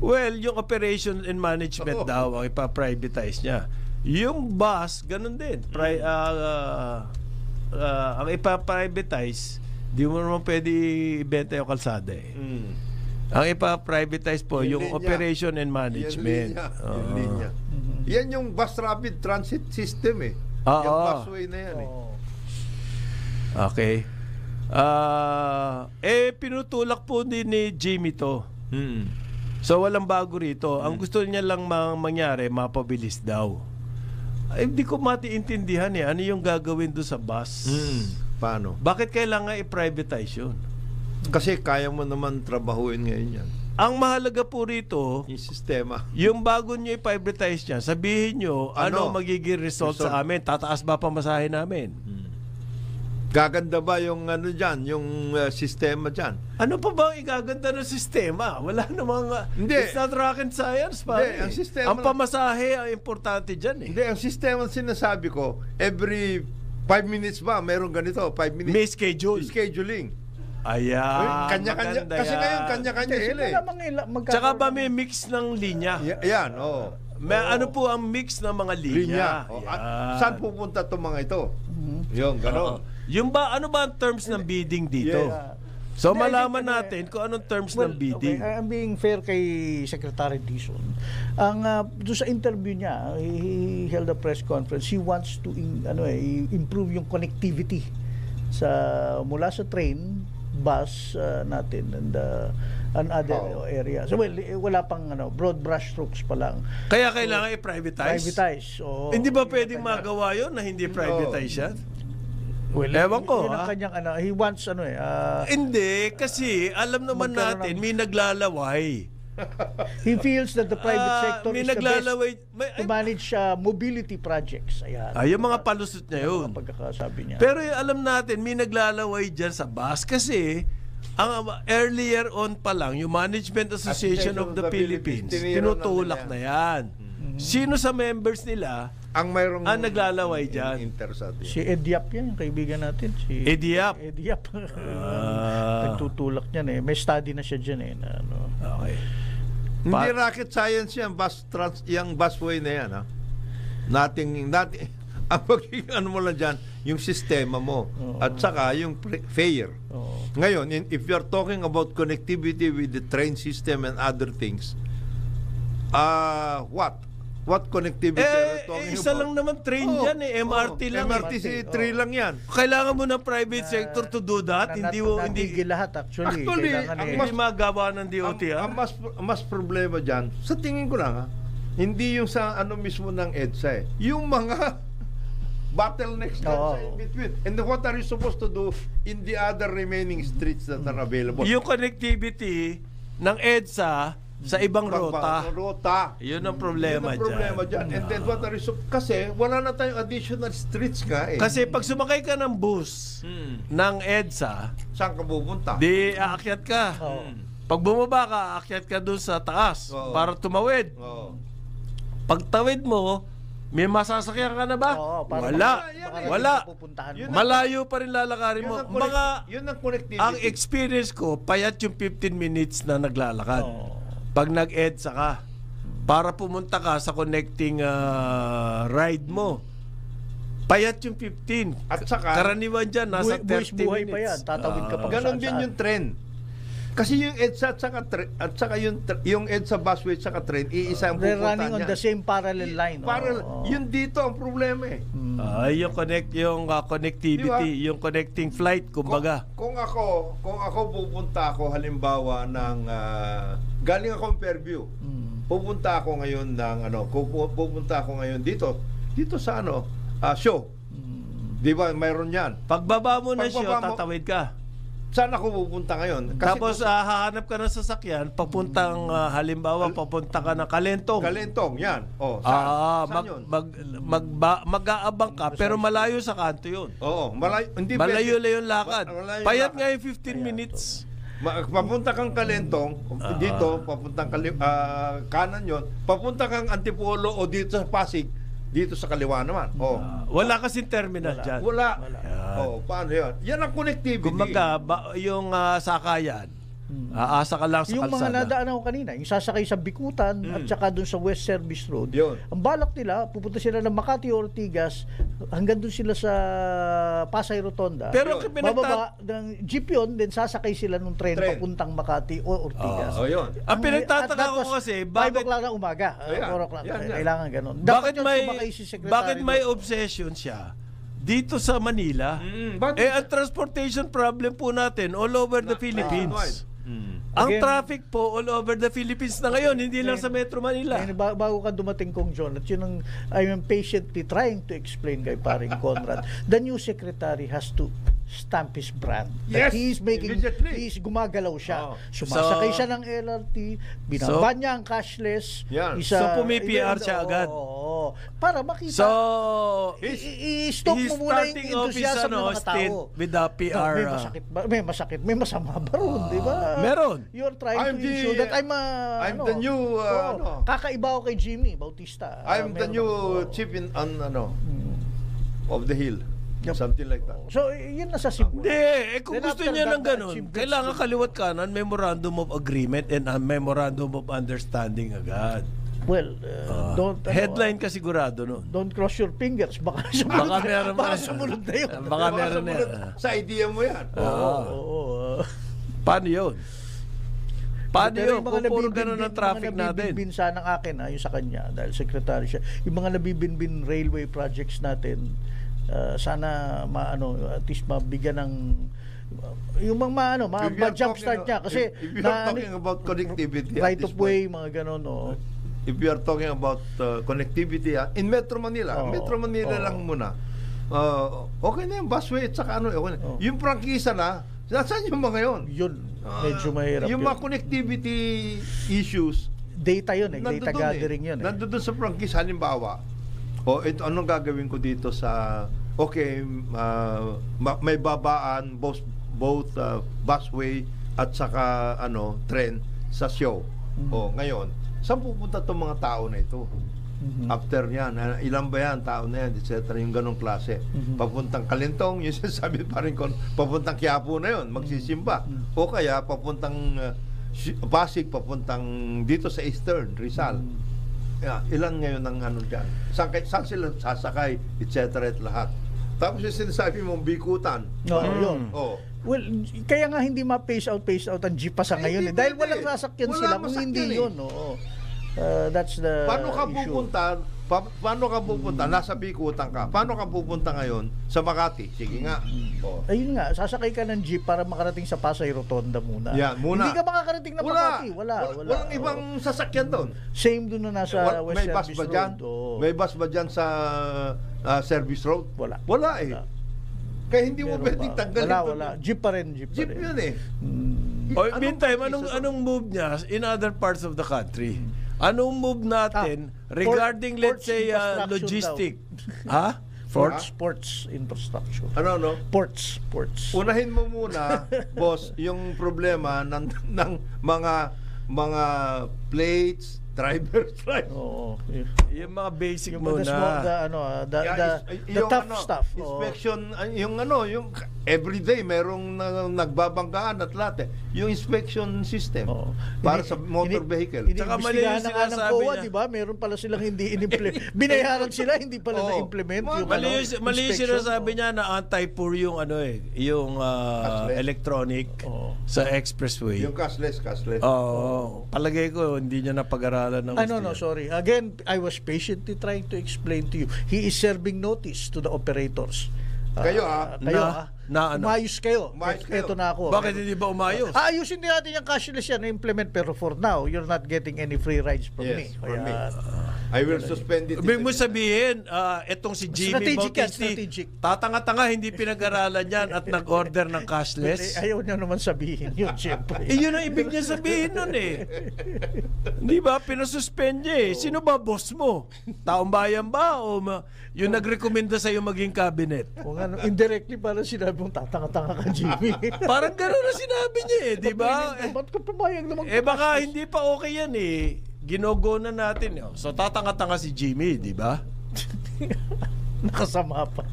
Well, yung operation and management daw ang ipa-privatize niya. Yung bus, ganun din. Ang ipa-privatize, di mo naman pwede ibenta yung kalsada Ang ipa-privatize po, yung operation and management. Yung linya. Yan yung bus rapid transit system Yung busway na yan Okay. Pinutulak po din ni Jimmy to. So walang bago rito. Ang gusto niya lang mangyari, mapabilis daw. Hindi ko matiintindihan ano yung gagawin doon sa bus. Paano? Bakit kailangan i-privatize yun? Kasi kaya mo naman trabahuin ngayon yan. Ang mahalaga po rito, yung sistema. Yung bago nyo i-privatize niya, sabihin nyo, ano magiging result sa amin? Tataas ba pamasahe namin? Gaganda ba yung dyan, yung sistema dyan? Ano pa ba ang igaganda ng sistema? Wala namang... Hindi. It's not rocket science, pare. Hindi, ang sistema... Ang pamasahe ang importante dyan Hindi, ang sistema sinasabi ko, every 5 minutes ba, meron ganito, 5 minutes. May schedule. Scheduling. Ayan. Kanya-kanya. Kasi ngayon, kanya-kanya sila Tsaka ba may mix ng linya? Yan, May ano po ang mix ng mga linya? Saan pupunta itong mga ito? Yung gano'n. Yung ba, ano ba ang terms ng bidding dito? So malaman natin kung anong terms ng bidding. Okay, I'm being fair kay Secretary Dizon. Doon sa interview niya, he held a press conference. He wants to improve yung connectivity mula sa train, bus natin and other areas. So wala pang broad brush strokes pa lang. Kaya kailangan i-privatize. Hindi ba pwedeng magawa 'yon na hindi privatize yan? Well, ewan ko. Yun ang kanyang he wants hindi, kasi alam naman natin may naglalaway. He feels that the private sector may is the naglalaway, best to manage mobility projects. Ayan. Yung mga palusot niya yun. Pagkakasabi niya. Pero alam natin, may naglalaway dyan sa bus kasi ang earlier on pa lang, yung Management Association of the Philippines, tinutulak na yan. Sino sa members nila ang naglalaway dyan? Si Ediap yan, yung kaibigan natin. Si Ediap? Ediap. Nagtutulak niyan May study na siya dyan Okay. Hindi rocket science yan, yung busway na yan Nothing, ang magiging mo lang dyan, yung sistema mo at saka yung fare. Ngayon, if you're talking about connectivity with the train system and other things, what connectivity are you talking isa about? lang naman train yan MRT lang. MRT 3 lang yan. Kailangan mo ng private sector to do that. Hindi lahat actually. Hindi magawa ng DOT. Ang mas problema dyan, sa tingin ko lang hindi yung sa mismo ng EDSA yung mga bottlenecks sa in between. And what are you supposed to do in the other remaining streets that are available? Yung connectivity ng EDSA sa ibang rota. Yun ang problema dyan. And then what are you kasi wala na tayong additional streets nga Kasi pag sumakay ka ng bus ng EDSA, saan ka pupunta? Di aakyat ka. Pag bumaba ka, aakyat ka doon sa taas para tumawid. Pagtawid mo, may masasakyan ka na ba? Wala. Malayo pa rin lalakarin mo. Yun ang connectivity. Ang experience ko, payat yung 15 minutes na naglalakad. Pag nag-EDSA ka, para pumunta ka sa connecting ride mo, payat yung 15. At saka, karaniwan dyan, nasa 30 buhay minutes. pa yan. Tatawid ka pa. Ganon din yung trend. Kasi yung EDSA at saka yung EDSA busway at saka train, iisa ang pupunta running on the same parallel line. Yun dito ang problema yung connectivity, diba? Yung connecting flight, kumbaga. Kung ako pupunta ako halimbawa ng galing ako ng Fairview. Pupunta ako ngayon dito sa show. 'Di ba? Mayroon 'yan. Pagbaba mo na show, tatawid ka. Saan ako pupunta ngayon? Kasi tapos hahanap ka ng sasakyan, papuntang halimbawa papunta ka ng Kalentong. Kalentong, yan. Saan yun? Mag-aabang ka, pero malayo sa kanto yun. Oo, malayo yung lakad. Payat nga yung 15 minutes. Papunta kang Kalentong, dito, papuntang kanan yon, papunta kang Antipolo o dito sa Pasig, dito sa kaliwa naman. Wala kasing terminal dyan. Wala. Paano yan? Yan ang connectivity. Kumbaga, yung sakayan, aasa ka lang sa yung kalsada. Mga nadaan ako kanina, yung sasakay sa Bikutan at saka doon sa West Service Road, ang balak nila, pupunta sila ng Makati Ortigas hanggang doon sila sa Pasay Rotonda. Pero bababa ng jeep yun, then sasakay sila ng tren papuntang Makati o Ortigas. Ang pinagtataka ko kasi, 5 o'clock na umaga, 4 o'clock, kailangan ganun. Bakit may obsession siya dito sa Manila? Ang transportation problem po natin all over the Philippines. Ang traffic po all over the Philippines na ngayon, hindi lang sa Metro Manila. Bago ka dumating kong John, at yun ang I'm patiently trying to explain kay paring Conrad. The new secretary has to stamp his brand. Yes, he's gumagalaw siya. Sumasakay siya ng LRT, binaban niya ang cashless. So pumiPR siya agad. Para makita. So i-stop mo muna yung enthusiasm ng mga tao. With the PR. May masakit, may masama ba ron, di ba? Meron. You're trying to ensure that I'm the new kakaiba ko kay Jimmy Bautista. I'm the new chief of the hill. Something like that. So, yun na sa simula. Hindi, kung gusto niya ng ganun, kailangan kaliwat kanan, memorandum of agreement and a memorandum of understanding agad. Well, headline ka sigurado, no? Don't cross your fingers. Baka sumunod na yun. Baka meron na yun. Sa idea mo yan. Paano yun? Paano yun? Kung puro ganun ang traffic natin. Nabibinbin sana ng akin, yung sa kanya, dahil secretary siya. Yung mga nabibinbin railway projects natin, sana at least mabigyan ng yung mga ma-jumpstart niya kasi if you are talking about connectivity right of way, mga ganon, if you are talking about connectivity in Metro Manila, lang muna. Okay na yung busway at saka yung prangkisa na, saan yung mga yun? Yun, medyo mahirap yung mga connectivity issues, data yun data gathering yun. Nandun sa prangkisa, halimbawa, ito, anong gagawin ko dito sa may babaan both busway at saka tren sa show. Ngayon, saan pupunta itong mga tao na ito? After yan, ilan ba yan, tao na yan, etc. Yung ganong klase. Papuntang Kalentong, yung sinasabi pa rin ko, papuntang Quiapo na yun, magsisimba. O kaya papuntang Pasig, papuntang dito sa Eastern, Rizal. Ilan ngayon ang dyan? Saan sila sasakay, etc. at lahat. Tapos yung sinasabi mong bikutan. Yun. Well, kaya nga hindi ma-phase out ang jeep pa sa ngayon. Dahil walang sasakyan sila kung hindi yun. That's the Paano ka issue. pupunta? Nasa Bikutan ka. Paano ka pupunta ngayon sa Makati? Sige nga. Ayun nga, sasakay ka ng jeep para makarating sa Pasay Rotonda muna. Yan, muna. Hindi ka makakarating ng Makati. Walang ibang sasakyan doon. Same doon na nasa West May bus Service ba dyan? Road. May bus ba dyan sa Service Road? Wala. Wala eh. Kaya hindi mo pwedeng tanggalin. Wala. Jeep pa rin. Jeep yun eh. Meantime, anong move niya in other parts of the country? Anong move natin regarding, let's say, logistic? Ha? Ports infrastructure. Ano? Ports. Unahin mo muna, boss, yung problema ng mga plates, driver's license. Oo. Yung mga basic Yung muna. the tough stuff. Inspection, yung everyday merong nagbabanggaan at lahat. Yung inspection system para sa motor vehicle. Tsaka mali yung sinasabi niya. Diba? Meron pala silang hindi in-implement. Binayaran sila, hindi pala na-implement. Mali yung sinasabi niya na anti-pour yung yung electronic sa expressway. Yung cashless. Palagay ko hindi niya napag-aralan ng No, sorry. Again, I was patiently trying to explain to you. He is serving notice to the operators. Kayo umayos kayo. Ito na ako. Bakit hindi ba umayos? Ayusin din natin yung cashless yan na-implement, pero for now, you're not getting any free rides from me. I will suspend it. Ibig mo sabihin, etong si Jimmy Bautista, tatanga-tanga, hindi pinag-aralan yan at nag-order ng cashless. Ayaw niya naman sabihin yun, siyempre. Yun ang ibig niya sabihin nun Di ba? Pinasuspend niya Sino ba boss mo? Taong bayan ba? O yung nagrekomenda sa'yo maging cabinet? Kung indirectly parang sinabi mong tatanga-tanga ka, Jimmy. Parang gano'n na sinabi niya di ba? Ba't ka pumayag naman? Baka hindi pa okay yan Ginogo na natin So tatanga-tanga si Jimmy, di ba? Nakasama pa.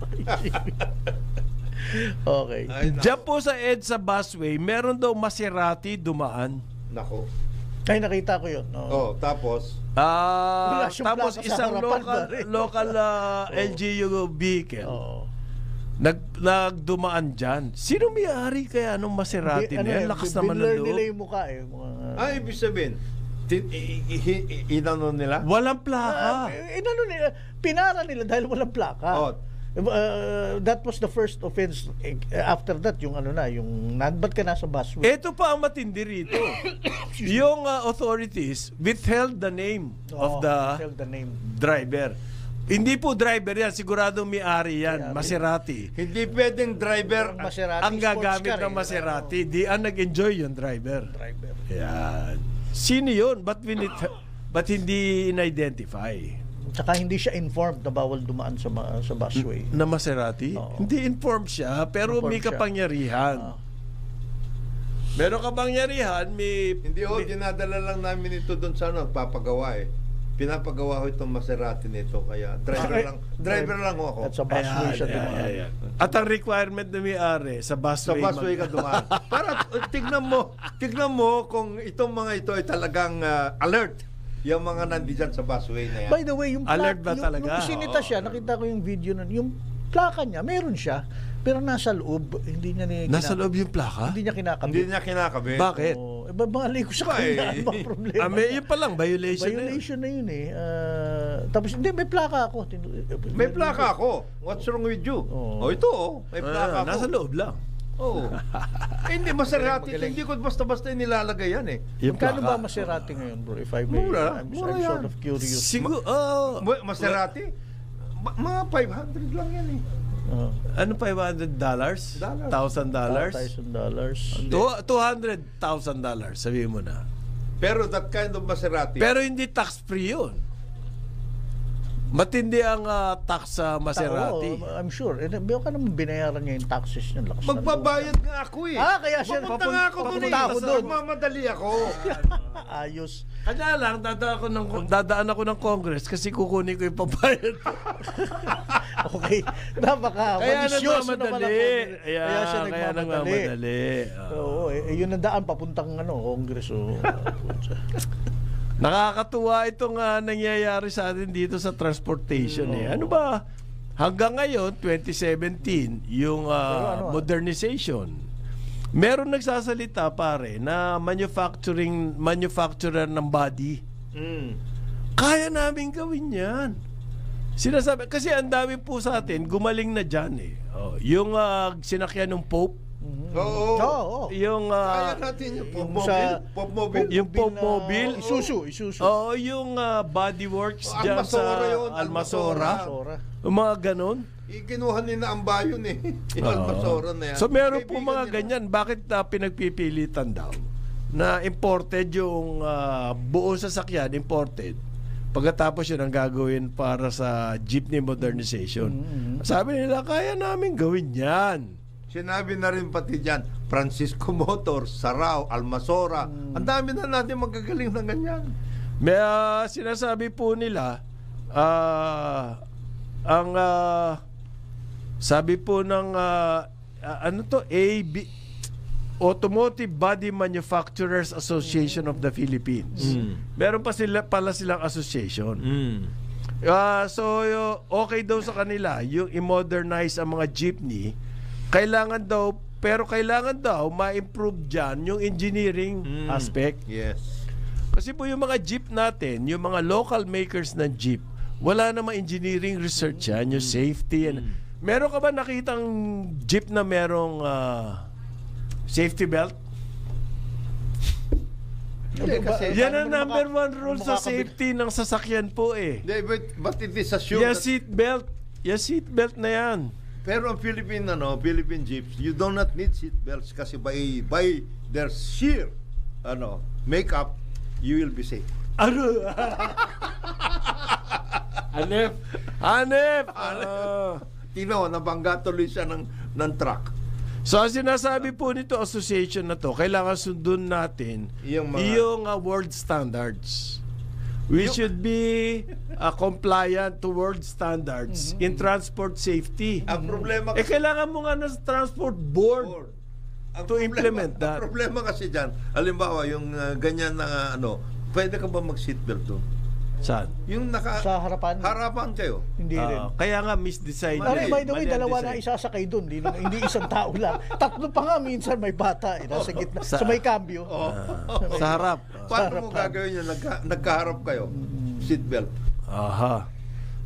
Okay. Diyan po sa EDSA busway, meron daw Maserati dumaan. Nako. Ay, nakita ko yun. Tapos? Tapos isang local LGU vehicle. Nagdumaan dyan. Sino may-ari kaya nung Maserati na yan? Lakas naman ng loob. Nila yung mukha Ibig sabihin, inano nila? Walang plaka. Pinara nila dahil walang plaka. That was the first offense. After that, yung ba't ka nasa busway? Ito pa ang matindi rito. Yung authorities withheld the name of the driver. Hindi po driver yan, siguradong may-ari yan, Maserati. Hindi pwedeng driver ang gagamit ng Maserati. Di ang nag-enjoy yung driver. Yan. Sino yun? Ba't hindi in-identify? Tsaka hindi siya informed na bawal dumaan sa busway. Na Maserati? Hindi informed siya, pero may kapangyarihan. Meron kapangyarihan, Hindi dinadala lang namin ito doon sa papagawa Pinapagawa ko itong Maserati nito, kaya driver lang ako. At sa busway siya dumaan. At ang requirement na may-ari, sa busway ka dumaan. Para tignan mo kung itong mga ito ay talagang alert. Yung mga nandiyan sa busway na yan. By the way, yung alert ba talaga? Yung isinita siya, nakita ko yung video nun, yung plaka niya, meron siya, pero nasa loob, hindi niya Nasa loob yung plaka? Hindi niya kinakabit. Hindi niya kinakabit. Bakit? Malay ko sa kanya, ano bang problema? Yun pa lang, violation na yun tapos, hindi, may plaka ako. May plaka ako. What's wrong with you? Ito may plaka ako. Nasa loob lang. Hindi, Maserati. Hindi ko basta-basta nilalagay yan Magkano ba Maserati ngayon, bro? If I may, I'm sort of curious. Maserati? Mga 500 lang yan Ano $500? $1,000? $1,000. $200,000, sabihin mo na. Pero that kind of Maserati. Pero hindi tax-free yun. Matindi ang tax sa Maserati. I'm sure. Bayo ka naman binayaran niya yung taxes niya. Magbabayad nga ako kaya siya. Papunta nga ako doon. Mamadali ako. Ayos. Kaya lang, dadaan ako ng Congress kasi kukunin ko yung pabayad. Okay. Kaya nagmamadali. Kaya siya nagmamadali. Oo. Yun ang daan papuntang Congress. Nakakatuwa itong nangyayari sa atin dito sa transportation Ano ba? Hanggang ngayon, 2017, yung modernization. Meron nagsasalita pare na manufacturer ng body. Kaya namin gawin yan. Sinasabi, kasi ang dami po sa atin, gumaling na dyan eh. Yung sinakyan ng Pope. Oo. Yung kaya natin yung Pop Mobile. Yung Pop Mobile. Isuzu. Oo, yung Body Works dyan Almasora sa yun, Almasora. Yung mga ganon. Kinuha nila ang bayon eh. Yung Almasora na yan. So meron po mga ganyan. Bakit pinagpipilitan daw na imported yung buong sasakyan, imported. Pagkatapos yun ang gagawin para sa jeepney modernization. Sabi nila, kaya namin gawin yan. Sinabi na rin pati dyan, Francisco Motors, Sarao, Almasora. Ang dami na natin magagaling na ganyan. May sinasabi po nila, sabi po ng Automotive Body Manufacturers Association of the Philippines. Meron pala silang association. So okay daw sa kanila yung i-modernize ang mga jeepney. Kailangan daw ma-improve dyan yung engineering aspect. Yes. Kasi po yung mga jeep natin, yung mga local makers ng jeep, wala namang engineering research yan, yung safety. Meron ka ba nakitang jeep na merong safety belt? Yan ang number one rule sa safety ng sasakyan po eh. But it is assumed Yung seat belt. Yung seat belt na yan. Pero ang Philippine Jeeps, you do not need seat belts kasi by their sheer makeup, you will be safe. Hanep! Tino, nabangga tuloy siya ng truck. So, ang sinasabi po nito, association na to, kailangan sundun natin yung world standards. We should be compliant to world standards in transport safety. Ang problema kailangan mo nga ng transport board to implement that. Ang problema kasi dyan, halimbawa, yung ganyan na pwede ka ba mag-seatbelt doon? Saan? Yung sa harapan kayo. Hindi rin. Kaya nga misdesign. By the way, dalawa na isasakay doon. Hindi isang tao lang. Tatlo pa nga minsan may bata. Nasa gitna. Sa may cambio. Sa harap. Paano mo gagawin yun? Nagkaharap kayo. Seatbelt. Aha.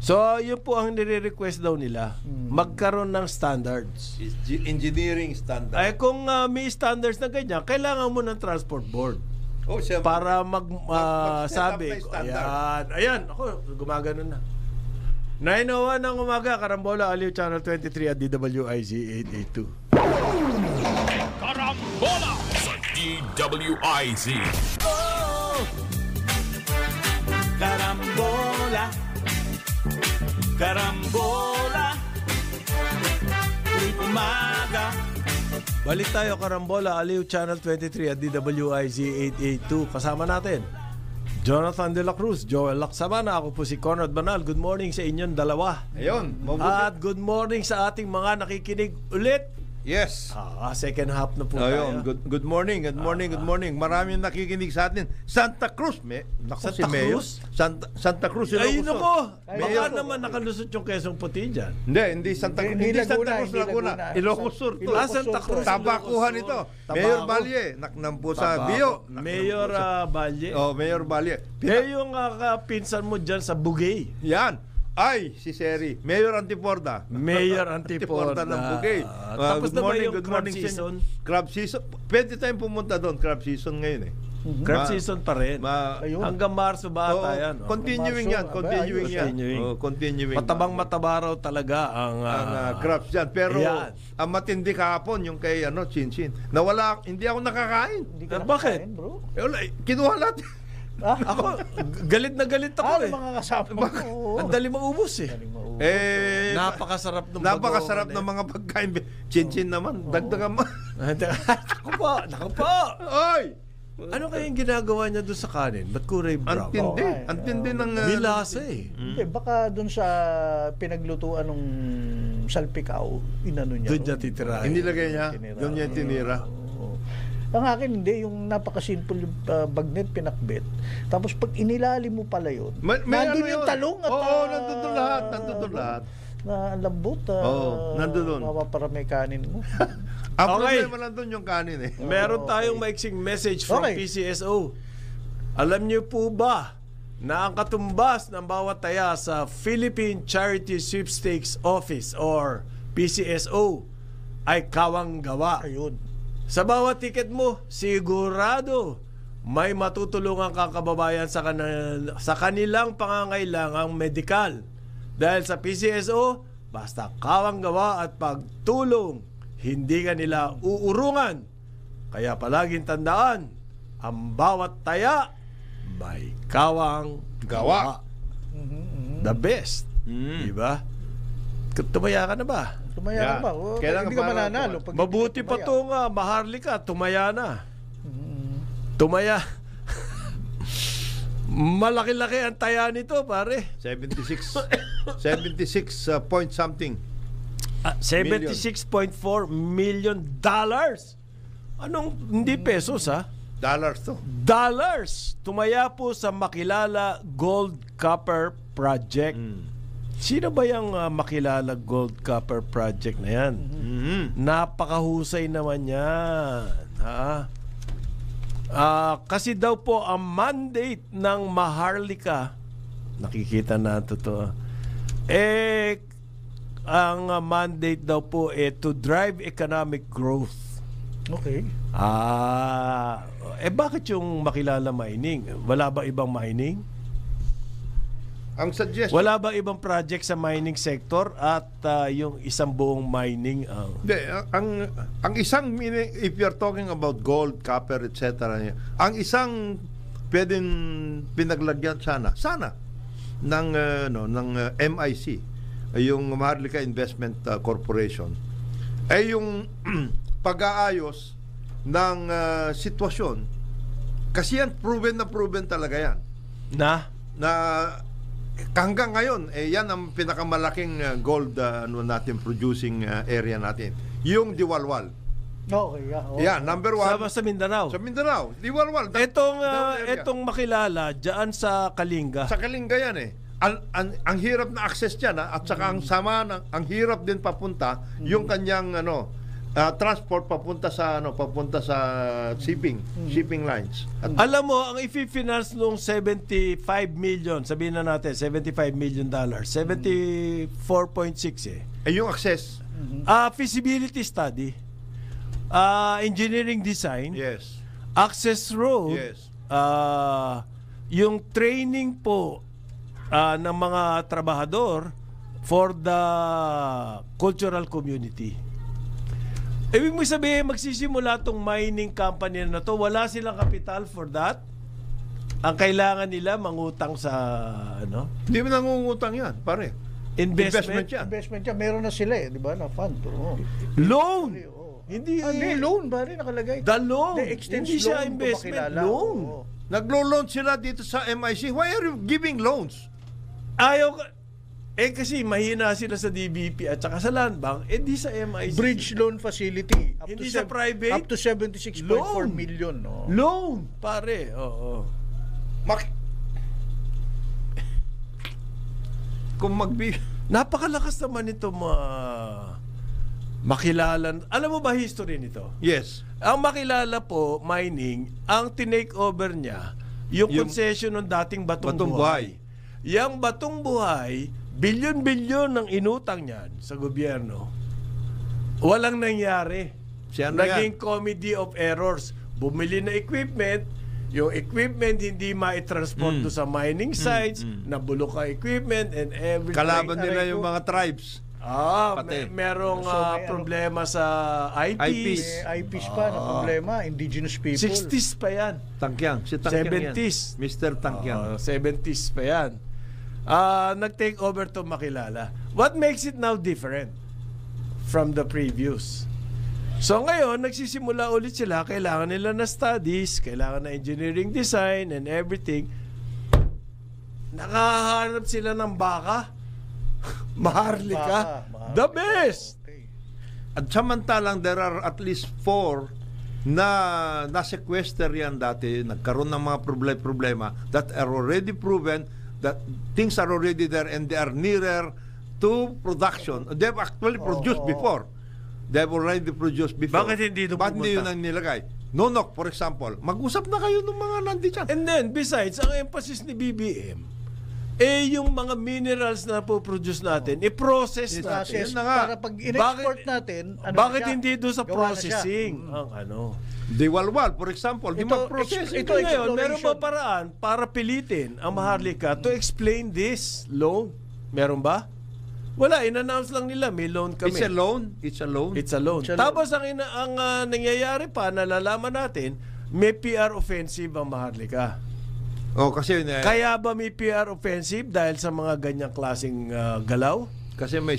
So, yun po ang nire-request daw nila. Magkaroon ng standards. Engineering standard. Ay, kung may standards na ganyan, kailangan mo ng transport board. Para sabi. Ayan. Ako, gumagano na. 9:01 ng umaga, Karambola, Aliw Channel 23 at DWIZ 882. Karambola sa DWIZ. Karambola, Karambola, tuwing umaga. Balik tayo, Karambola, Aliw Channel 23 at DWIZ 882. Kasama natin Jonathan De La Cruz, Joel Lacsamana. Ako po si Conrad Banal. Good morning sa inyong dalawa. Ayun, mabuti. At good morning sa ating mga nakikinig ulit. Yes. Second half na po tayo. Good morning. Maraming nakikinig sa atin. Santa Cruz. Santa Cruz? Santa Cruz. Ay, nako. Baka naman nakalusot yung Quezon Puti dyan. Hindi Santa Cruz. Hindi Santa Cruz, Laguna. Ilocos Sur. Santa Cruz. Tabakuhan ito. Mayor Balye. Naknampo sa Bio. Mayor Balye. Mayor Balye. Yung pinsan mo dyan sa Bugay. Yan. Ay, si Seri. Mayor Antiporda. Antiporda ng Bugay. Tapos na ba yung crab season? Crab season. Pwede tayong pumunta doon. Crab season ngayon eh. Crab season pa rin. Hanggang Marso ba ata yan? Continuing yan. Matabang-mataba raw talaga ang crabs yan. Pero ang matindi kahapon yung kay Chinchin. Nawala, hindi ako nakakain. Bakit? Bro? Kinuha natin. Ako, galit na galit ako mga kasama ko. Ang dali maubos eh. Napakasarap ng mga pagkain. Chinchin naman, dagdagan mo. Naku po. Oy! Ano kayang ginagawa niya doon sa kanin? Ba't kulay brown? Antindi ng... Bilasa eh. Baka doon sa pinaglutuan ng salpikaw, inano niya. Doon niya titira. Hindi lagay niya. Doon niya tinira. Ang akin hindi, yung napaka-simple yung bagnet pinakbet. Tapos pag inilalim mo pala yun, nandun yung talong at... nandun lahat. na lambot. Nandun. Mapaparami kanin mo. Ang problema lang doon yung kanin eh. Meron tayong maiksing message from PCSO. Alam niyo po ba na ang katumbas ng bawat taya sa Philippine Charity Sweepstakes Office or PCSO ay kawang gawa? Ayun. Sa bawat ticket mo, sigurado may matutulungan kang kababayan sa kanilang pangangailangang medikal. Dahil sa PCSO, basta kawang gawa at pagtulong, hindi ka nila uurungan. Kaya palaging tandaan, ang bawat taya may kawang gawa. The best. Diba? Tumaya ka na ba? Tumaya ka ba? Hindi ka mananalo. Mabuti pa to nga, Maharlika, tumaya na. Tumaya. Malaki-laki ang taya nito, pare. 76 point something. 76.4 million dollars. Anong hindi pesos ha? Dollars to. Dollars. Tumaya po sa Makilala Gold Copper Project. Sino ba yung Makilala Gold Copper Project na yan? Napakahusay naman yan. Ha? Kasi daw po ang mandate ng Maharlika, nakikita na to, ang mandate daw po to drive economic growth. Okay. Bakit yung Makilala Mining? Wala ba ibang mining? Ang suggestion, wala ba ibang project sa mining sector at yung isang buong mining? Hindi, ang isang mining, if you're talking about gold, copper, etc., ang isang pwedeng pinaglagyan sana ng MIC, yung Maharlika Investment Corporation, ay yung pag-aayos ng sitwasyon. Kasi yan, proven talaga yan. Na hanggang ngayon, yan ang pinakamalaking gold natin producing area natin. Yung Diwalwal. Okay, yeah, number 1. Sa Mindanao. Sa Mindanao. Diwalwal. Itong Makilala, dyan sa Kalinga. Sa Kalinga yan eh. Ang hirap na access dyan at saka ang ang hirap din papunta yung kanyang transport papunta sa shipping lines. Alam mo, ang i-finance nung 75 million, sabihin na natin, $75 million, 74.6 yung access. Feasibility study, engineering design, yes, access road, yes, yung training po ng mga trabahador for the cultural community. Ibig mo sabihin, magsisimula tong mining company na to, wala silang kapital for that. Ang kailangan nila, mangutang sa Hindi mo nangungutang yan, pare. Investment yan. Investment yan. Meron na sila na fund. Loan. Hindi loan, pare, nakalagay. The loan. Hindi siya investment. Loan. Naglo-loan sila dito sa MIC. Why are you giving loans? Ayaw ka. Kasi mahina sila sa DBP at saka sa Land Bank, di sa MIC. Bridge loan facility. Hindi sa private. Up to 76.4 million. No? Loan, pare. Oo. Napakalakas naman ito Makilala. Alam mo ba history nito? Yes. Ang Makilala po, mining, ang tinake over niya, yung concession ng dating Batong Buhay. Yang Batong Buhay, bilyon-bilyon ng inutang niyan sa gobyerno. Walang nangyari. Naging comedy of errors. Bumili na equipment, yung equipment hindi ma-transport to sa mining sites, nabulok ang equipment and everything. Kalaban nila yung mga tribes. Merong problema sa IPs. IPs pa na problema, indigenous people. 60s pa yan. Tangkyang, si Tangkyang 70s. Yan. Mr. Tangkyang. 70s pa yan. Nag-take over to Makilala. What makes it now different from the previous? So ngayon, nagsisimula ulit sila. Kailangan nila na studies, kailangan na engineering design and everything. Nakahanap sila ng baka. Maharlika. The best! At samantalang there are at least 4 na na-sequester yan dati, nagkaroon ng mga problema that are already proven that things are already there and they are nearer to production. They have actually produced before. They have already produced before. Bakit hindi doon Bakit hindi yun ang nilagay? Nonok, for example, mag-usap na kayo ng mga nandito. And then, besides, ang emphasis ni BBM, yung mga minerals na po-produce natin, i-process natin. Process para pag in-export natin, bakit hindi doon sa processing? Ang Di walwal, for example, di mag-process. Ito ngayon, meron ba paraan para pilitin ang Maharlika to explain this loan? Meron ba? Wala, in-announce lang nila, may loan kami. It's a loan. It's a loan. It's a loan. Tapos ang nangyayari pa, nalalaman natin, may PR offensive ang Maharlika. Kasi kaya ba may PR offensive dahil sa mga ganyang klaseng galaw? Kasi may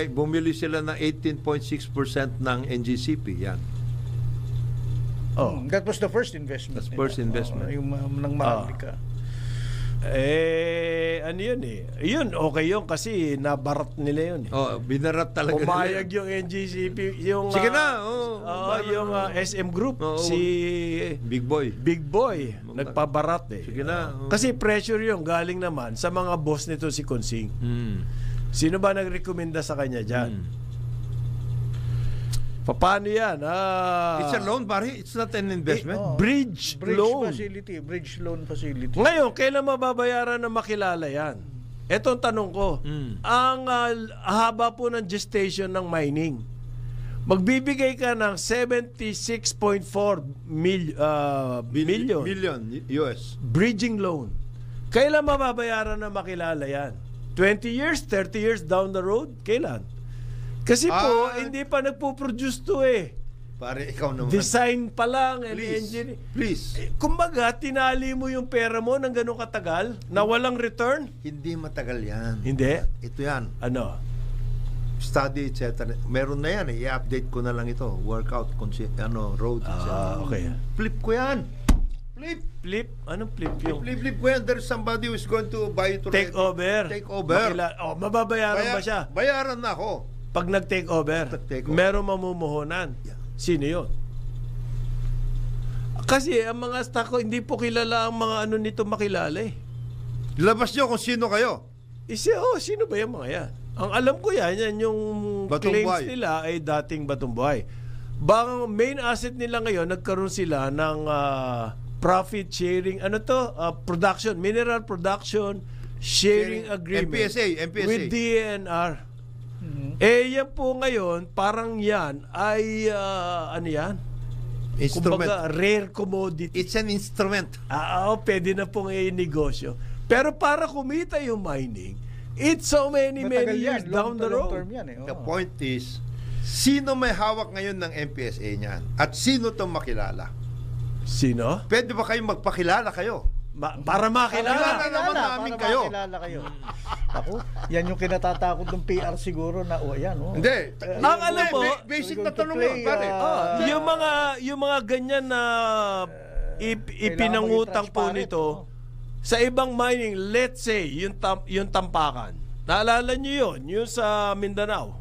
bumili sila ng 18.6% ng NGCP, yan. That was the first investment. That's first investment. Yung ng Maharlika. Ano yun Yun, okay yun kasi nabarat nila yun Binarat talaga nila. Pumayag yung NGCP, yung sige na. yung SM Group, si Big Boy, nagpabarat Sige na. Kasi pressure yung galing naman sa mga boss nito si Consing. Sino ba nagrekomenda sa kanya dyan? Paano yan? It's a loan, pare. It's not an investment. Bridge loan facility. Bridge loan facility. Ngayon, kailan mababayaran na makilala yan? Ito ang tanong ko. Ang haba po ng gestation ng mining. Magbibigay ka ng 76.4 million US. Bridging loan. Kailan mababayaran na makilala yan? 20 years? 30 years down the road? Kailan? Kasi po, hindi pa nagpo-produce to Pare, ikaw naman. Design pa lang and engineering. Please. Kumbaga, tinali mo yung pera mo ng ganun katagal na walang return? Hindi matagal yan. Hindi? Ito yan. Ano? Study, etc. Meron na yan. I-update ko na lang ito. Workout, road, etc. Okay. Flip ko yan. Flip? Anong flip yung? Flip ko yan. There's somebody who's going to buy it. Take over. Mababayaran ba siya? Bayaran na ako. Pag nag-take over, meron mamumuhunan. Yeah. Sino yun? Kasi ang mga stock ko, hindi po kilala ang mga nito makilala Labas nyo kung sino kayo. Sino ba yung mga yan? Ang alam ko yan yung claims nila ay dating Batong Buhay. Bang main asset nila ngayon, nagkaroon sila ng profit sharing, production, mineral production sharing agreement. MPSA. With DENR. Yan po ngayon, parang yan ay, yan? Instrument. Kumbaga, rare commodity. It's an instrument. Pwede na pong i-negosyo. Pero para kumita yung mining, it's so many years down the road. The point is, sino may hawak ngayon ng MPSA niyan? At sino itong makilala? Sino? Pwede ba kayong magpakilala kayo? Para makilala. Naman namin kayo. Makilala kayo. Ako, yan yung kinatatakot ng PR siguro na Hindi. Ang alam mo, basic na tanong mo, pare. yung mga ganyan na ipinangutang po nito sa ibang mining, let's say, yung Tampakan. Naalala nyo yung sa Mindanao.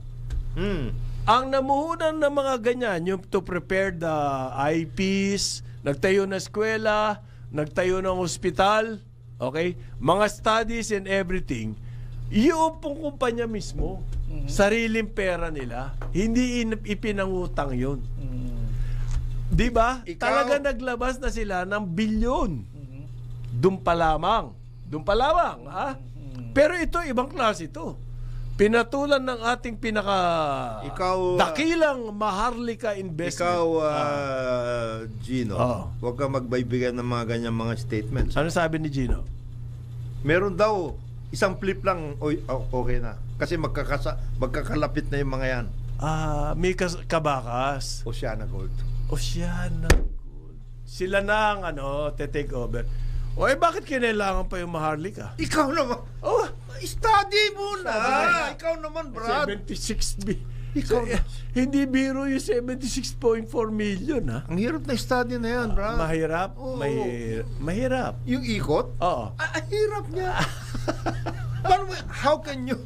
Ang namuhunan ng mga ganyan, yung to prepare the IPs, nagtayo na eskwela, nagtayo ng ospital, okay? Mga studies and everything, yung pong kumpanya mismo, sariling pera nila, hindi ipinangutang yun. Di ba? Talaga naglabas na sila ng bilyon. Doon pa lamang. Ha? Pero ito, ibang klase ito. Pinatulan ng ating dakilang Maharlika investment. Ikaw, Gino, huwag ka magbaybigan ng mga ganyang mga statements. Ano sabi ni Gino? Meron daw, isang flip lang, okay na. Kasi magkakalapit na yung mga yan. May kabakas. Oceana Gold. Sila na ang te-take over. Bakit kinailangan pa yung Maharlika? Ikaw naman. Study mo na. Ikaw naman, Brad. 76 hindi biro yung 76.4 million, ha? Ang hirap na study na yan, Brad. Mahirap? Mahirap. Yung ikot? Oo. Ang hirap niya. How can you?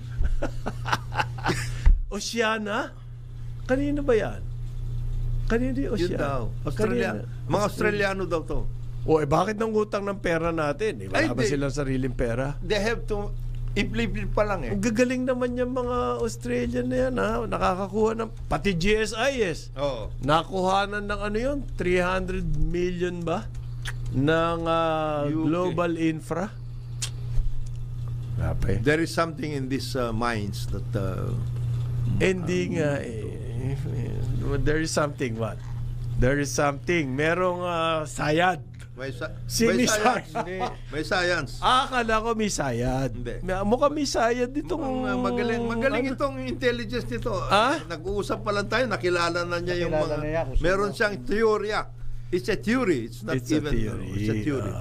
Oceana? Kanino ba yan? Kanino yung Oceana? Yun daw. Mga Australiano daw to. Bakit nang utang ng pera natin? Wala ba silang sariling pera? They have to I-flip pa lang eh. Ang gagaling naman yung mga Australian na yan, ha? Nakakakuha ng, pati GSIS. Oo. Nakuhanan ng ano yun? 300 million ba? Ng global infra. Grabe. There is something in these mines that Hindi nga eh. There is something, what? There is something. Merong sayad. may Sino science. May science. Akala ko may sayad. Hindi. Mukhang may sayad ditong... Magaling itong intelligence nito. Nag-uusap pa lang tayo, nakilala na niya yung Nakilala mga... na niya kung sino. Meron siyang teorya. It's a theory. It's not It's even... a theory. It's a theory.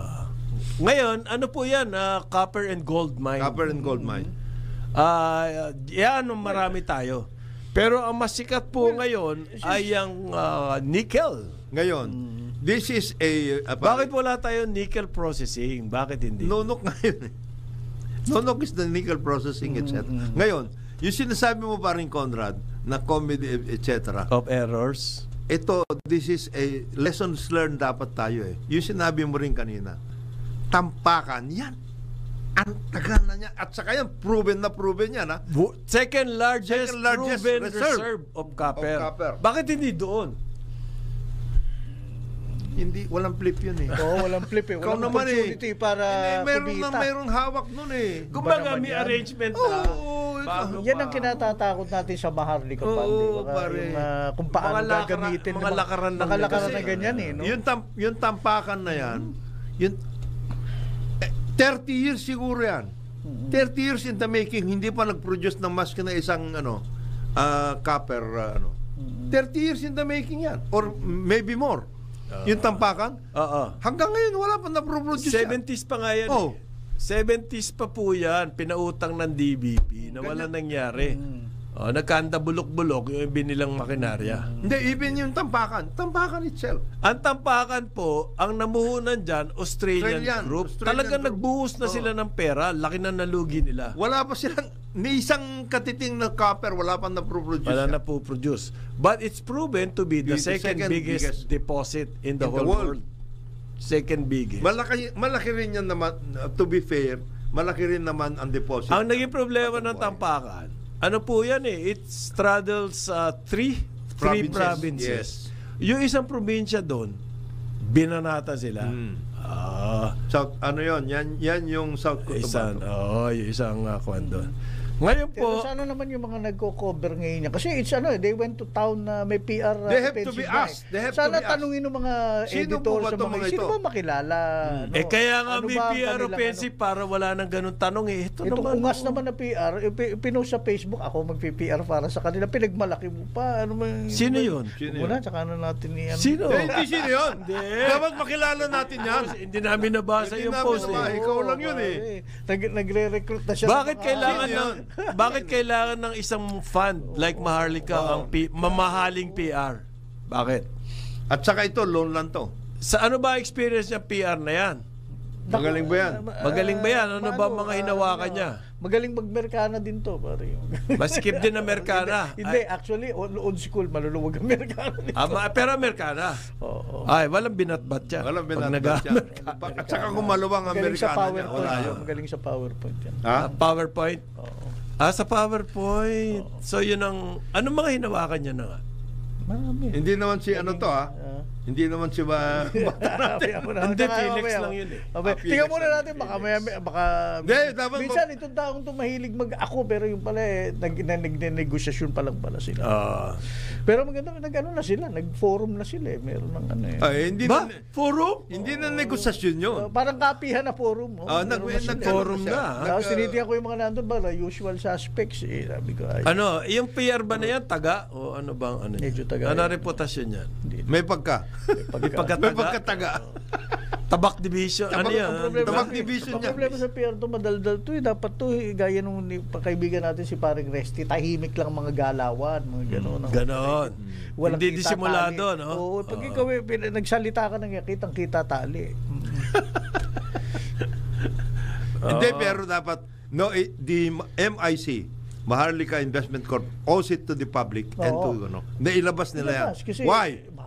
Ngayon, ano po yan? Copper and gold mine. Copper and gold mine. Yan, marami tayo. Pero ang masikat po ngayon ay ang nickel. Ngayon, this is a... Bakit wala tayo nickel processing? Bakit hindi? Nonok ngayon eh. Nonok is the nickel processing, etc. Ngayon, yung sinasabi mo pa rin, Conrad, na comedy, etc. Of errors. Ito, this is a lessons learned dapat tayo eh. Yung sinabi mo rin kanina, tampakan, yan. Ang tagal na niya. At saka yan, proven yan, ha? Second largest proven reserve of copper. Bakit hindi doon? Hindi, walang flip yun eh. Oo, walang flip eh. Walang opportunity para kumita. Mayroong hawak nun eh. Kumbaga may arrangement na. Yan ang kinatatakot natin sa Maharlika Pandi. Kung paano gagamitin. Mga lakaran na ganyan eh. No? Yung tampakan na yan, yun, 30 years siguro yan. 30 years in the making, hindi pa nag-produce ng maski na isang copper. 30 years in the making yan. Or maybe more. Yung tampakan. Hanggang ngayon, wala pa na-produce yan. 70s pa nga yan. 70s pa po yan. Pinautang ng DBP na wala nangyari. Nagkanda bulok-bulok yung binilang makinarya. Hindi, even yung tampakan. Tampakan itself. Ang tampakan po, ang namuhunan dyan, Australian group. Talagang nagbuhos na sila ng pera. Laki na nalugi nila. Wala pa silang, ni isang katiting na copper, wala pa na-produce. Wala na po produce. But it's proven to be the second biggest deposit in the whole world. Second biggest. Malaki rin yan naman, to be fair, malaki rin naman ang deposit. Ang naging problema ng tampakan, ano po yan eh, it straddles three provinces. Yes. Yung isang probinsya doon, binanata sila. South, ano yon? Yan yung South Cotabato. Yung isang kwan doon. Ngayon po, pero sana naman yung mga nagko-cover ngayon niya. Kasi it's they went to town na may PR. They have to be asked. Sana tanungin ng mga editors sa mga sino ba makilala? Kaya nga may PR offensive para wala nang ganun tanong eh. Ito naman. Ungas naman na PR, pinost sa Facebook, ako magpi-PR para sa kanila. Pinagmalaki mo pa. Sino yun? Muna, tsaka na natin yan. Sino? Hindi sino yun. Dapat makilala natin yan. Hindi namin nabasa yung post eh. Ikaw lang yun eh. Nagre-recruit na siya. Bakit kailangan ng isang fund like Maharlika ang mamahaling PR? Bakit? At saka ito, loan lang to. Sa ano ba experience niya PR na yan? Magaling ba yan? Magaling ba yan? Ano ba mga hinawakan niya? Magaling mag-Mercana din to. Maskip din na Mercana. Hindi, actually, old school, maluluwag ang Mercana dito. Pero Mercana. Ay, walang binatbat yan. Walang binatbat yan. At saka kung maluwang ang Mercana niya, wala yun. Magaling sa PowerPoint yan. PowerPoint? Sa PowerPoint. So, yun ang... Anong mga hinawakan niya na nga? Marami. Hindi naman si ano to Hindi naman si bata natin. Hindi, Felix lang yun eh. Tingnan muna natin, baka minsan itong taong itong mahilig mag-ako, pero yung pala nag-negosasyon pa lang pala sila. Pero maganda, nag-ano na sila, nag-forum na sila eh. Meron ng ano eh. Hindi ba? Forum? Hindi na negosasyon yun. Parang kapihan na forum. Nag-forum na. Tapos tinitiyan ko yung mga nandun ba, usual suspects eh. Sabi ko, ano, yung PR ba na yan, taga? O ano bang ano? Medyo taga. Ano reputasyon yan? May pagka. May pagkataga. Tabak division. Ano yan? Tabak division niya. Ang problema sa PR to, madaldal to eh. Dapat to gaya nung kaibigan natin si Paring Resty, tahimik lang mga galawan, mga gano'n. Ganon. Hindi disimulado, no? Oo. Pag ikaw nagsalita ka ng kitang-kita tali. Hindi, pero dapat, the MIC, Maharlika Investment Corp, owes it to the public and to, nailabas nila yan.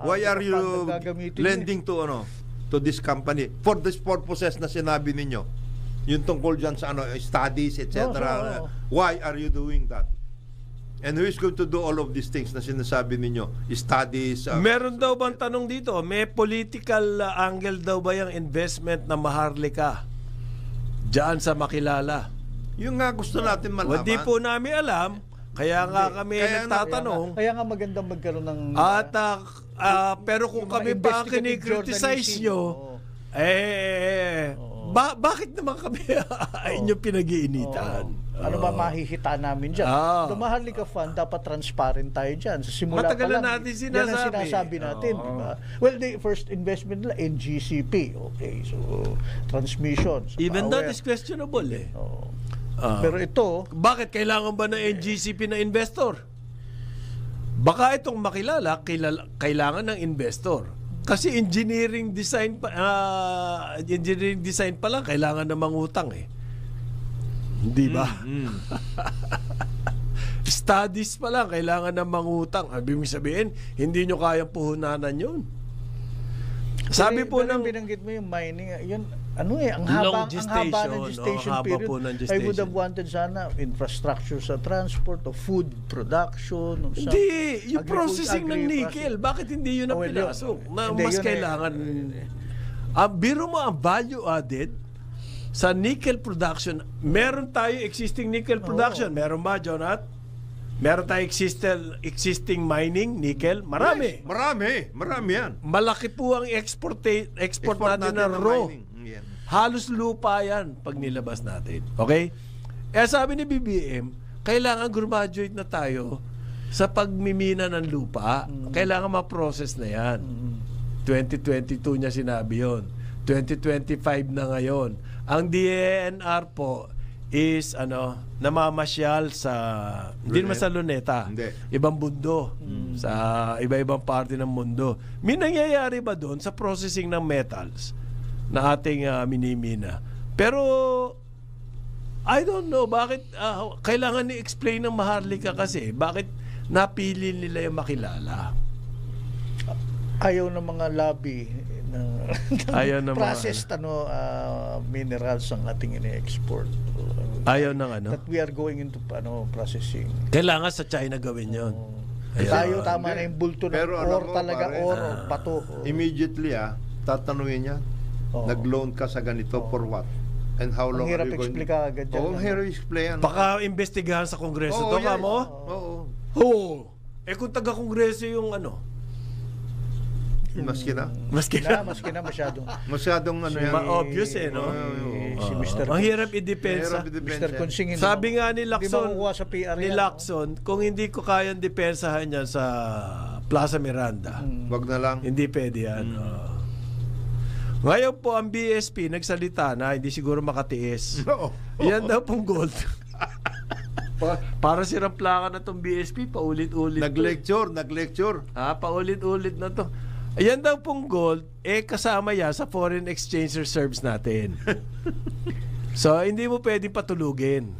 Why are you lending to this company for these purposes na sinabi ninyo? Yung tungkol dyan sa studies, etc. Why are you doing that? And who is going to do all of these things na sinasabi ninyo? Studies. Meron daw bang tanong dito? May political angle daw ba yung investment na Maharlika diyan sa Makilala? Yung nga gusto natin malaman. Hindi po namin alam. Kaya nga kami nagtatanong. Kaya nga magandang magkaroon ng... At pero kung kami pa ang kinikriticize nyo, bakit naman kami inyo pinag-iinitan? Ano ba mahihita namin dyan? The Maharlika Fund, dapat transparent tayo dyan. Sa simula matagal pa lang, na natin sinasabi. Yan ang sinasabi natin. Diba? Well, the first investment nila, NGCP. Okay, so transmission. Even that is questionable eh. Pero ito... Bakit kailangan ba ng NGCP na investor? Baka itong Makilala, kailangan ng investor. Kasi engineering design pa lang kailangan na mangutang eh. Hindi ba? Studies pa lang kailangan na mangutang. Ibig sabihin, hindi nyo kayang puhunanan yun. Sabi po ng binanggit mo yung mining, yun ang haba ng gestation period. I would have wanted sana infrastructure sa transport o food production. Hindi, yung processing ng nickel, bakit hindi yun ang pinasok? Mas kailangan. Biro mo ang value added sa nickel production. Meron tayo existing nickel production. Meron ba, Jonat? Meron tayo existing mining, nickel? Marami. Yes, marami yan. Malaki po ang export natin ng raw. Yeah. Halos lupa yan pag nilabas natin. Okay? Sabi ni BBM, kailangan graduate na tayo sa pagmimina ng lupa. Kailangan ma-process na yan. 2022 niya sinabi yon. 2025 na ngayon. Ang DENR po is namamasyal sa hindi naman sa Luneta. Ibang mundo. Sa iba-ibang parte ng mundo. May nangyayari ba doon sa processing ng metals na ating minimina? Pero I don't know bakit kailangan ni-explain ng Maharlika kasi bakit napili nila yung Makilala. Ayaw ng mga lobby ng processed minerals ang ating ini-export. Ayaw ng that we are going into processing. Kailangan sa China gawin yon. Tayo tama na yung bulto ng ore talaga, ore o bato. Immediately tatanungin niya, nag-loan ka sa ganito for what? And how long are you going? Ang hirap explica agad dyan. Ang hirap explain. Baka investigahan sa Kongreso. Doka mo? Oo. Kung taga-Kongreso yung Maski na masyadong. Masyadong yan. Obvious no? Si Mr. Ang hirap i-depensa. Mr. Consing, sabi nga ni Lacson, kung hindi ko kayang depensahan yan sa Plaza Miranda, wag na lang. Hindi pwede yan. Ngayon po ang BSP nagsalita na hindi siguro makatiis. Yan daw pong gold. Para sirang plaka na tong BSP, paulit-ulit. Nag-lecture. Paulit-ulit na to. Ayan daw pong gold, kasama yan sa foreign exchange reserves natin. So, hindi mo pwedeng patulugin.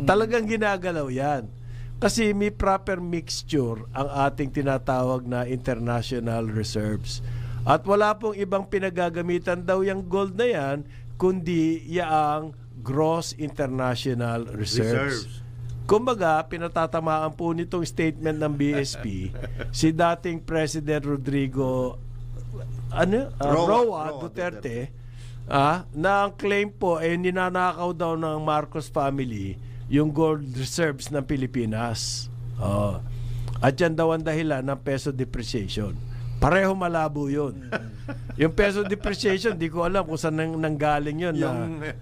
Talagang ginagalaw yan. Kasi may proper mixture ang ating tinatawag na international reserves. At wala pong ibang pinagagamitan daw yung gold na yan, kundi yaang gross international reserves. Kumbaga, pinatatamaan po nitong statement ng BSP si dating President Rodrigo Roa Duterte na ang claim po ninanakaw daw ng Marcos family yung gold reserves ng Pilipinas. At yan daw ang dahilan ng peso depreciation. Pareho malabo yun. Yung peso depreciation, di ko alam kung saan nanggaling yun.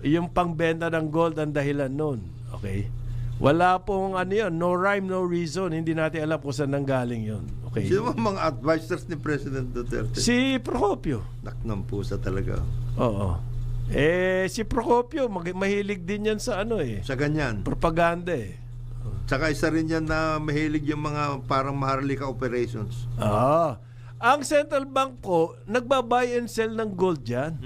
Yung pangbenta ng gold ang dahilan nun. Okay? Wala pong yun, no rhyme, no reason. Hindi natin alam kung saan nanggaling yun. Okay. Sino mga advisors ni President Duterte? Si Procopio. Naknang pusa talaga. Oo. Si Procopio, mahilig din yan sa sa ganyan. Propaganda Tsaka isa rin yan na mahilig yung mga parang Maharlika operations. Ang central bank po, nagba-buy and sell ng gold dyan.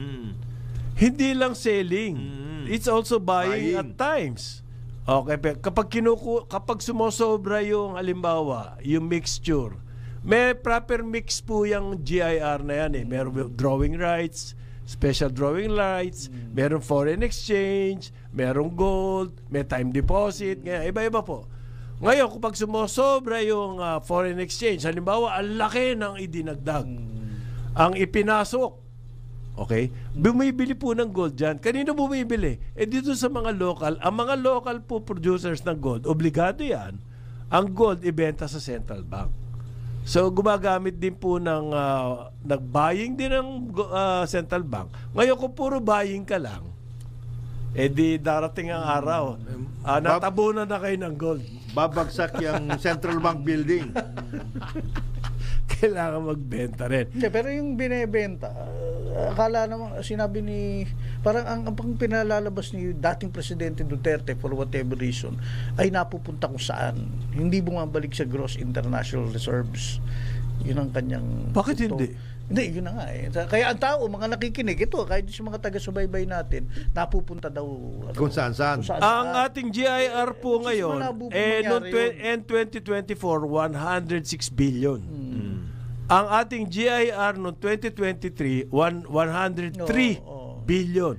Hindi lang selling. It's also buying at times. Okay, kapag sumosobra yung halimbawa, yung mixture, may proper mix po yung GIR na yan May drawing rights, special drawing rights, merong foreign exchange, merong gold, may time deposit, iba-iba po. Ngayon, kapag sumosobra yung foreign exchange, halimbawa, ang laki ng idinagdag, ang ipinasok, okay, bumibili po ng gold dyan. Kanino bumibili? Dito sa mga local, ang mga local po producers ng gold, obligado yan, ang gold ibenta sa central bank. So, gumagamit din po ng nag-buying din ng central bank. Ngayon, kung puro buying ka lang, di darating ang araw, natabunan na kayo ng gold. Babagsak yung central bank building. Kailangan magbenta rin. Hindi, pero yung binebenta, akala naman, sinabi ni, parang ang pinalalabas ni dating Presidente Duterte for whatever reason, ay napupunta kung saan. Hindi bumabalik sa gross international reserves. Yun ang kanyang... Bakit punto. hindi? Hindi, yun na nga eh. Kaya ang tao, mga nakikinig, ito, kahit sa mga taga-subaybay natin, napupunta daw... Kung saan-saan. Ang ating GIR po ngayon, noong 2024, 106 billion. Ang ating GIR noong 2023, 103 billion.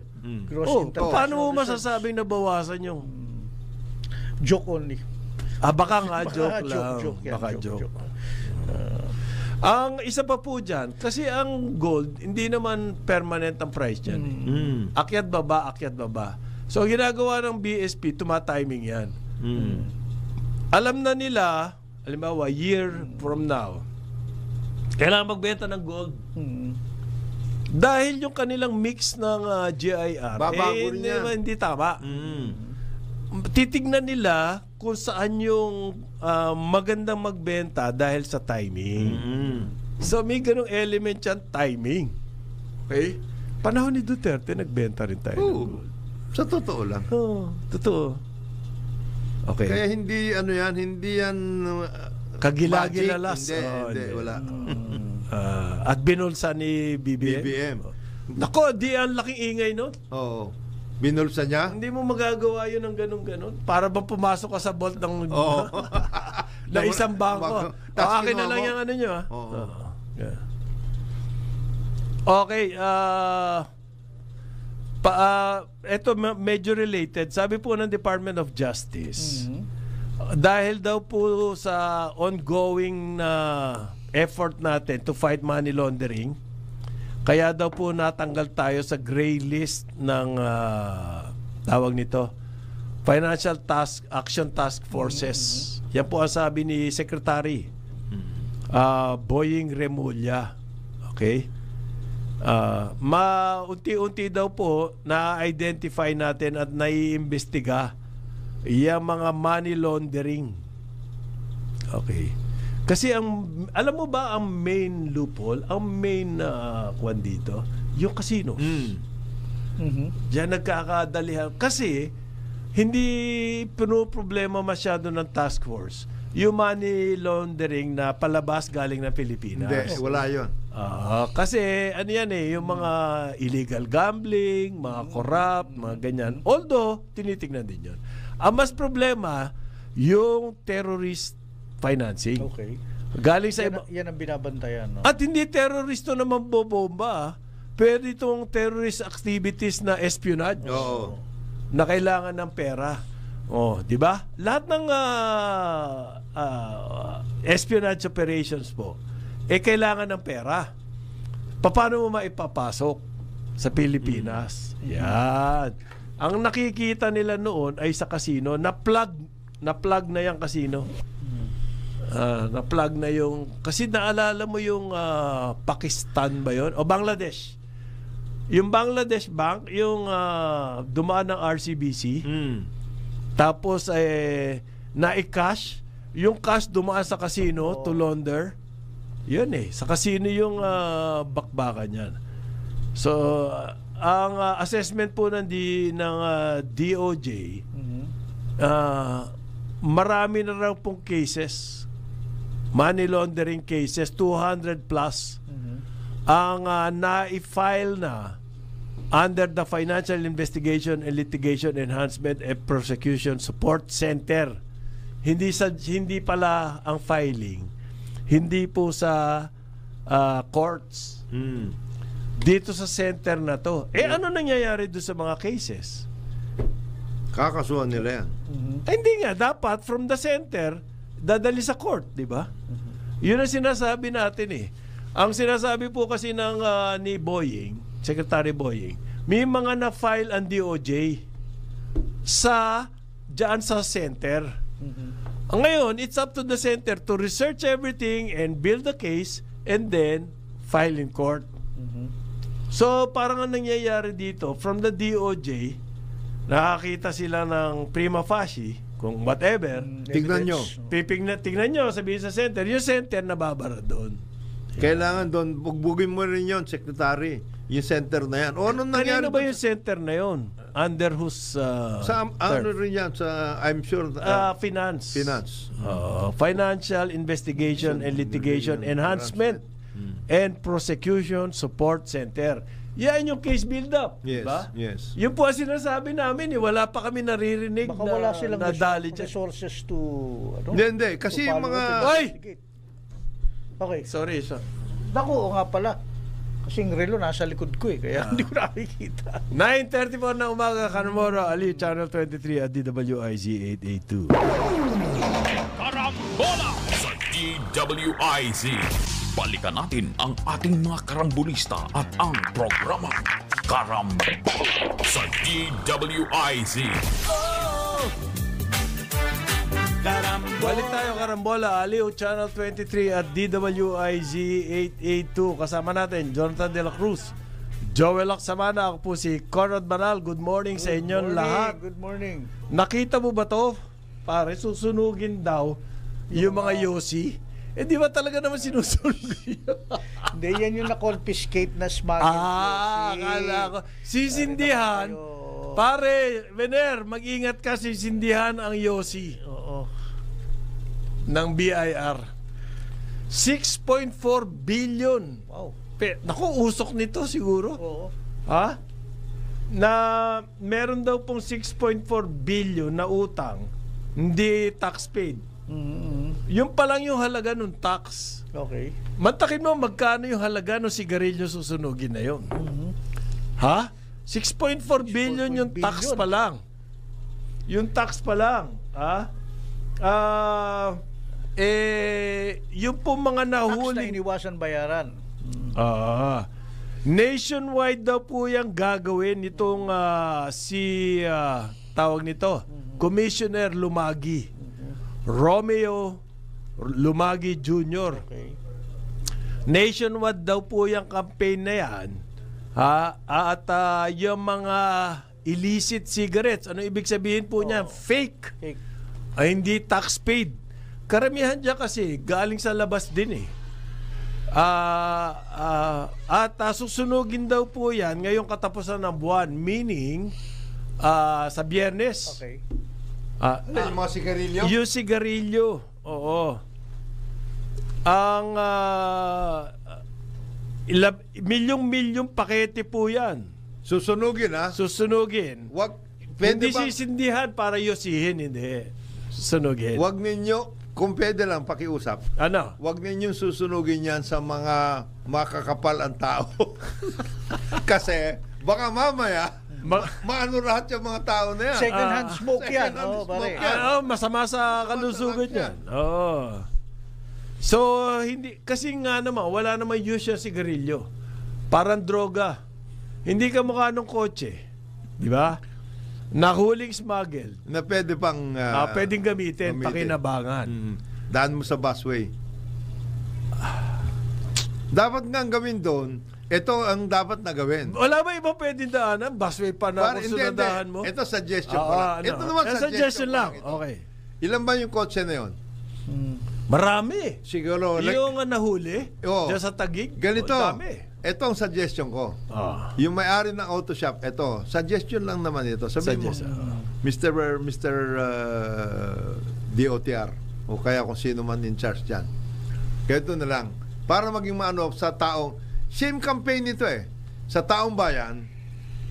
Paano mo masasabing nabawasan yung... Joke only. Baka nga joke lang. Baka joke. Ang isa pa po dyan, kasi ang gold, hindi naman permanent ang price dyan. Akyat baba. So, ginagawa ng BSP, tumatiming yan. Alam na nila, halimbawa, year from now, kailangan magbenta ng gold. Dahil yung kanilang mix ng GIR, hindi tama. Titignan nila kung saan yung magandang magbenta dahil sa timing. So may ganung element yan, timing. Okay? Panahon ni Duterte, nagbenta rin tayo. Sa totoo lang. Totoo. Okay. Kaya hindi yan kagila-gilalas. Hindi, wala. At binulsa ni BBM. Nako, di ang laking ingay no? Oo. Binulsa niya? Hindi mo magagawa yun ng ganun-ganun. Para ba pumasok ka sa vault ng na isang bangko. Akin na lang yung ano nyo. Yeah. Okay. Ito medyo related. Sabi po ng Department of Justice, dahil daw po sa ongoing effort natin to fight money laundering, kaya daw po natanggal tayo sa gray list ng tawag nito, Financial Action Task Forces. Yan po ang sabi ni Secretary Boying Remulla. Okay? Unti-unti daw po na-identify natin at naiimbestiga yung mga money laundering. Okay. Kasi alam mo ba ang main loophole, ang main kwan dito, yung casinos. Diyan nagkakadalihan. Kasi hindi problema masyado ng task force yung money laundering na palabas galing ng Pilipinas. Hindi, wala yun. Kasi ano yan yung mga illegal gambling, mga corrupt, mga ganyan. Although, tinitignan din yun. Ang mas problema, yung terrorist financing. Okay. Galing sa iba. Yan ang binabantayan. No? At hindi terrorist to naman bobomba. Pero itong terrorist activities na espionage. Oo. Na kailangan ng pera. Di ba? Lahat ng espionage operations po, kailangan ng pera. Paano mo maipapasok sa Pilipinas? Yan. Ang nakikita nila noon ay sa casino, na-plug na yung casino. Na-plug na yung, kasi naalala mo yung Pakistan ba yun? O Bangladesh. Yung Bangladesh Bank, yung dumaan ng RCBC, tapos na-cash, yung cash dumaan sa casino to launder. Yun sa casino yung bakbakan yan. So, ang assessment po ng DOJ, marami na raw pong cases, money laundering cases, 200 plus, ang na-file na under the Financial Investigation and Litigation Enhancement and Prosecution Support Center. Hindi pala ang filing, hindi po sa courts. dito sa center na to. Ano nangyayari doon sa mga cases? Kakasuhan nila yan. Hindi nga, dapat from the center, dadali sa court, di ba? Yun ang sinasabi natin eh. Ang sinasabi po kasi ni Boying, Secretary Boying, may mga na-file ang DOJ dyan sa center. Ngayon, it's up to the center to research everything and build the case and then file in court. So, parang ang nangyayari dito, from the DOJ, nakakita sila ng prima facie, kung whatever. Tignan nyo. Tignan nyo, sabihin sa center, yung center nababara doon. Kailangan doon, bugbugin mo rin yun, Secretary. Yung center na yan. O anong nangyari? Kanino ba yung center na yun? Under whose ano rin yan? Sa, I'm sure. Finance. Finance. Financial Investigation and Litigation Enhancement and Prosecution Support Center. Yan yung case build-up. Yes, diba? yes. Yun po ang sinasabi namin. Wala pa kami naririnig baka wala silang nadali dyan. resources to... Hindi. Kasi yung mga... Ay! Okay. Sorry. Naku, nga pala. Kasing relo nasa likod ko kaya hindi ko nakikita. 9:34 na umaga, Kanmoro, Ali, Channel 23 at DWIZ 882. Karambola sa DWIZ. Balikan natin ang ating mga karambulista at ang programa Karambola sa DWIZ. Balik tayo, Karambola, Aliw, Channel 23 at DWIZ 882. Kasama natin, Jonathan De La Cruz, Joel Laksamana. Ako po si Conrad Banal. Good morning sa inyong lahat. Good morning. Nakita mo ba to? Pare, susunugin daw yung mga yosi. Di ba talaga naman sinusunog yun? Hindi, yan yung na-confiscate na smuggled yosi. Akala ko. Sisindihan. Pare, Vener, mag-ingat ka, sisindihan ang yosi. Oo. Ng BIR. 6.4 billion. Wow. Naku, usok nito siguro. Oo. Ha? Na meron daw pong 6.4 billion na utang, hindi tax paid. Yung pa lang yung halaga ng tax. Okay. Mantakin mo magkano yung halaga ng sigarilyo susunugin na yun. Ha? 6.4 billion yung tax pa lang. Yung tax pa lang. Ha? Yung po mga nahuli. Tax na iniwasan bayaran. Nationwide daw po yung gagawin nitong tawag nito, Commissioner Lumagi. Romeo Lumagi Jr. Okay. Nationwide daw po yung campaign na yan. At yung mga illicit cigarettes, ano ibig sabihin po niya? Fake. Ay hindi tax paid. Karamihan dyan kasi galing sa labas din eh. At susunugin daw po yan ngayong katapusan ng buwan, meaning sa Biyernes. Okay. Yung mga sigarilyo? Yung sigarilyo, oo. Ang milyong pakete po yan. Susunugin, ha? Susunugin. Hindi sisindihan para yosihin, hindi. Susunugin. Wag ninyo, kung pwede lang pakiusap. Ano? Wag ninyong susunugin yan sa mga makakapal ang tao. Kasi baka mamaya maano lahat yung mga tao na yan. Second hand smoke yan. Masama sa kalusugan yan. So, hindi, kasi nga naman, wala naman use yung sigarilyo. Parang droga. Hindi ka mukha ng kotse. Di ba? Nahuling smuggle. Na pwede pang... pwedeng gamitin, pakinabangan. Daan mo sa busway. Dapat nga gawin doon, ito ang dapat na gawin. Wala ba iba pwedeng daanan? Busway pa na kung sunadahan mo? Ito suggestion ko lang. Ito naman suggestion lang. Okay. Ilan ba yung kotse na yun? Marami. Siguro. Yung nahuli, dyan sa Taguig. Ganito. Dami. Ito ang suggestion ko. Yung may-ari ng auto shop, ito, suggestion lang naman ito. Sabihin mo, Mr. DOTR, o kaya kung sino man in charge dyan. Kaya ito na lang. Para maging maano sa taong, same campaign nito eh. Sa taong bayan,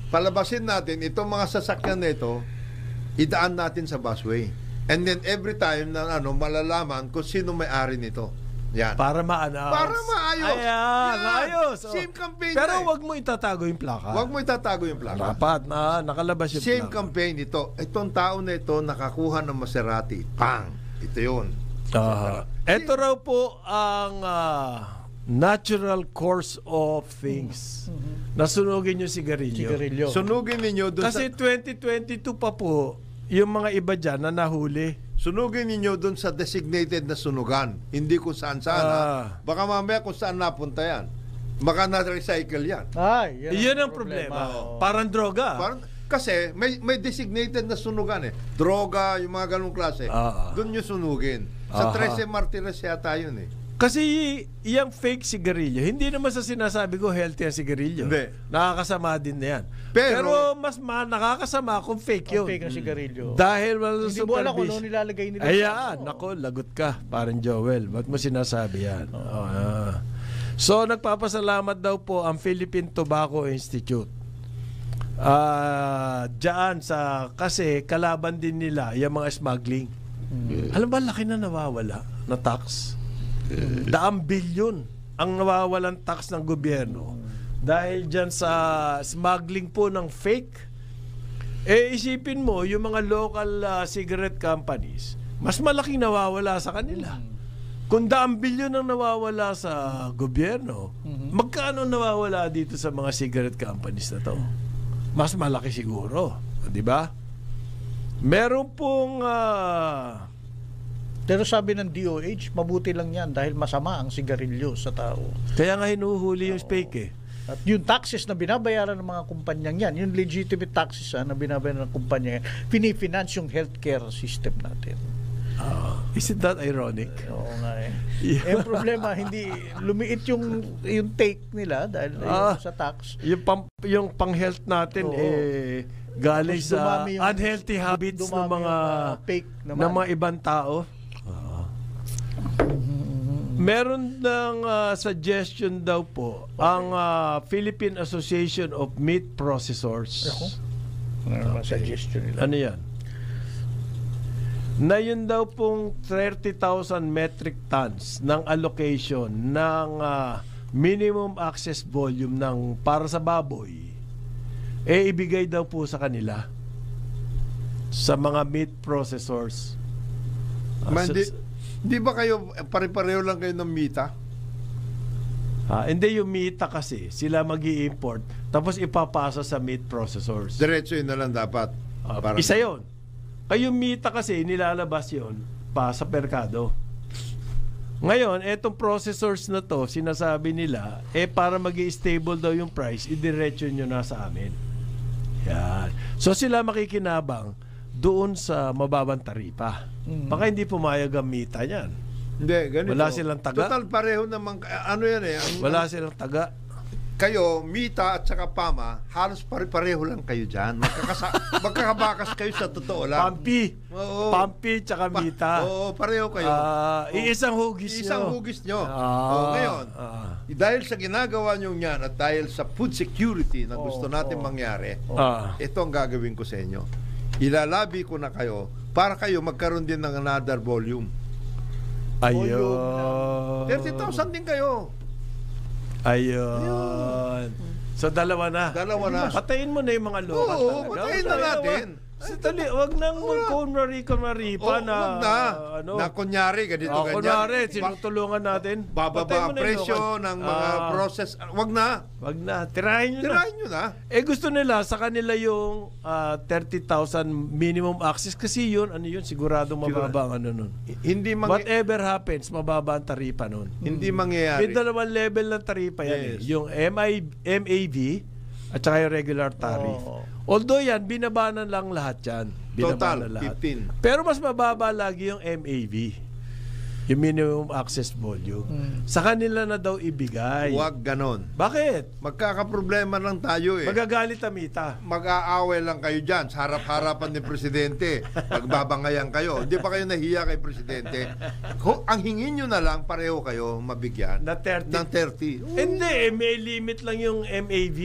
palabasin natin itong mga sasakyan na ito, idaan natin sa busway. And then every time na malalaman kung sino may-ari nito. Yan. Para ma-announce. Para maayos. Ayan, Yan. maayos. Same campaign Pero na eh. wag mo itatago yung plaka. Huwag mo itatago yung plaka. Dapat na nakalabas yung Same plaka. campaign ito. Itong tao na ito nakakuha ng Maserati. Pang! Ito yun. Ito raw po ang natural course of things. Nasunugin yung sigarilyo. Sunugin ninyo doon Kasi 2022 pa po, yung mga iba dyan na nahuli. Sunugin ninyo doon sa designated na sunugan. Hindi kung saan-saan. Baka mamaya kung saan napunta yan. Baka na-recycle yan. Ay, Yan ang problema. Parang droga. Kasi may designated na sunugan eh. Droga, yung mga ganung klase. Doon nyo sunugin. Sa 13 Martires yata yun eh. Kasi yung fake sigarilyo, hindi naman sa sinasabi ko healthy ang sigarilyo. Hindi. Nakakasama din na yan. Pero mas nakakasama kung fake yun. Fake ang sigarilyo. Dahil wala Hindi mo alam kung ano nilalagay nila. Ayan, nako, lagot ka. Parang Joel, ba't mo sinasabi yan? So, nagpapasalamat daw po ang Philippine Tobacco Institute. Diyan kasi kalaban din nila yung mga smuggling. Alam ba, laki na nawawala na tax? 100 bilyon ang nawawalan tax ng gobyerno dahil dyan sa smuggling po ng fake. Isipin mo, yung mga local cigarette companies, mas malaking nawawala sa kanila. Kung 100 bilyon ang nawawala sa gobyerno, magkano nawawala dito sa mga cigarette companies na to? Mas malaki siguro. Di ba? Meron pong pero sabi ng DOH, mabuti lang yan dahil masama ang sigarilyo sa tao. Kaya nga hinuhuli yung fake eh. At yung taxes na binabayaran ng mga kumpanyang yan, yung legitimate taxes na binabayaran ng kumpanya yan, pinifinance yung healthcare system natin. Isn't that ironic? Oo nga eh. Yung problema, hindi lumiit yung take nila dahil sa tax. Yung pang-health natin galing sa unhealthy habits ng mga fake ng mga ibang tao. Meron ng suggestion daw po ang Philippine Association of Meat Processors. Suggestion nila. Ano yan? Na yun daw pong 30,000 metric tons ng allocation ng minimum access volume ng para sa baboy ibigay daw po sa kanila sa mga meat processors. Di ba kayo pare-pareho lang kayo ng mita? Hindi, yung mita kasi sila mag-i-import tapos ipapasa sa meat processors. Diretso yun na lang dapat. Isa yun. Kayo mita kasi nilalabas yun pa sa merkado. Ngayon, etong processors na to, sinasabi nila, para mag-i-stable daw yung price, idiretso nyo na sa amin. Yan. So sila makikinabang doon sa mababang taripa. Baka hindi pumayag ang mita niyan. Hindi, ganito. Wala silang taga. Total pareho naman, ano yan eh. Wala silang taga. Kayo, Mita at saka Pama, halos pare-pareho lang kayo dyan. Magkakabakas kayo sa totoo lang. Pampi tsaka Mita. Oo, pareho kayo. Iisang hugis nyo. Iisang hugis nyo. Ngayon, dahil sa ginagawa nyo yan at dahil sa food security na gusto natin mangyari, ito ang gagawin ko sa inyo. Ilalabi ko na kayo para kayo magkaroon din ng another volume. Ayun. 30,000 din kayo. Ayun. So dalawa na. Patayin mo na yung mga local. Oo, patayin na natin. Wag nang kunwari pa na na kunyari ganito ganyan. Kunyari sinutulungan natin. Bababa ang presyo ng mga process. Wag na. Tirahin nyo na. Gusto nila sa kanila yung 30,000 minimum access kasi yun siguradong mababa ang nun. Whatever happens, mababa ang taripa nun. Hindi mangyayari. May dalawang level ng taripa yan. Yung MAV at saka yung regular tariff. Although yan, binabanan lang lahat yan. Total, 15. Pero mas mababa lagi yung MAV. Yung minimum access volume. Sa kanila na daw ibigay. Huwag ganon. Bakit? Magkakaproblema lang tayo eh. Magagalit ang Mita. Mag-aaway lang kayo dyan sa harap-harapan ni Presidente. Pagbabangayan kayo. Hindi pa kayo nahiya kay Presidente. Ang hingin nyo na lang, pareho kayo mabigyan. Na 30. Ng 30. Hindi, may limit lang yung MAV.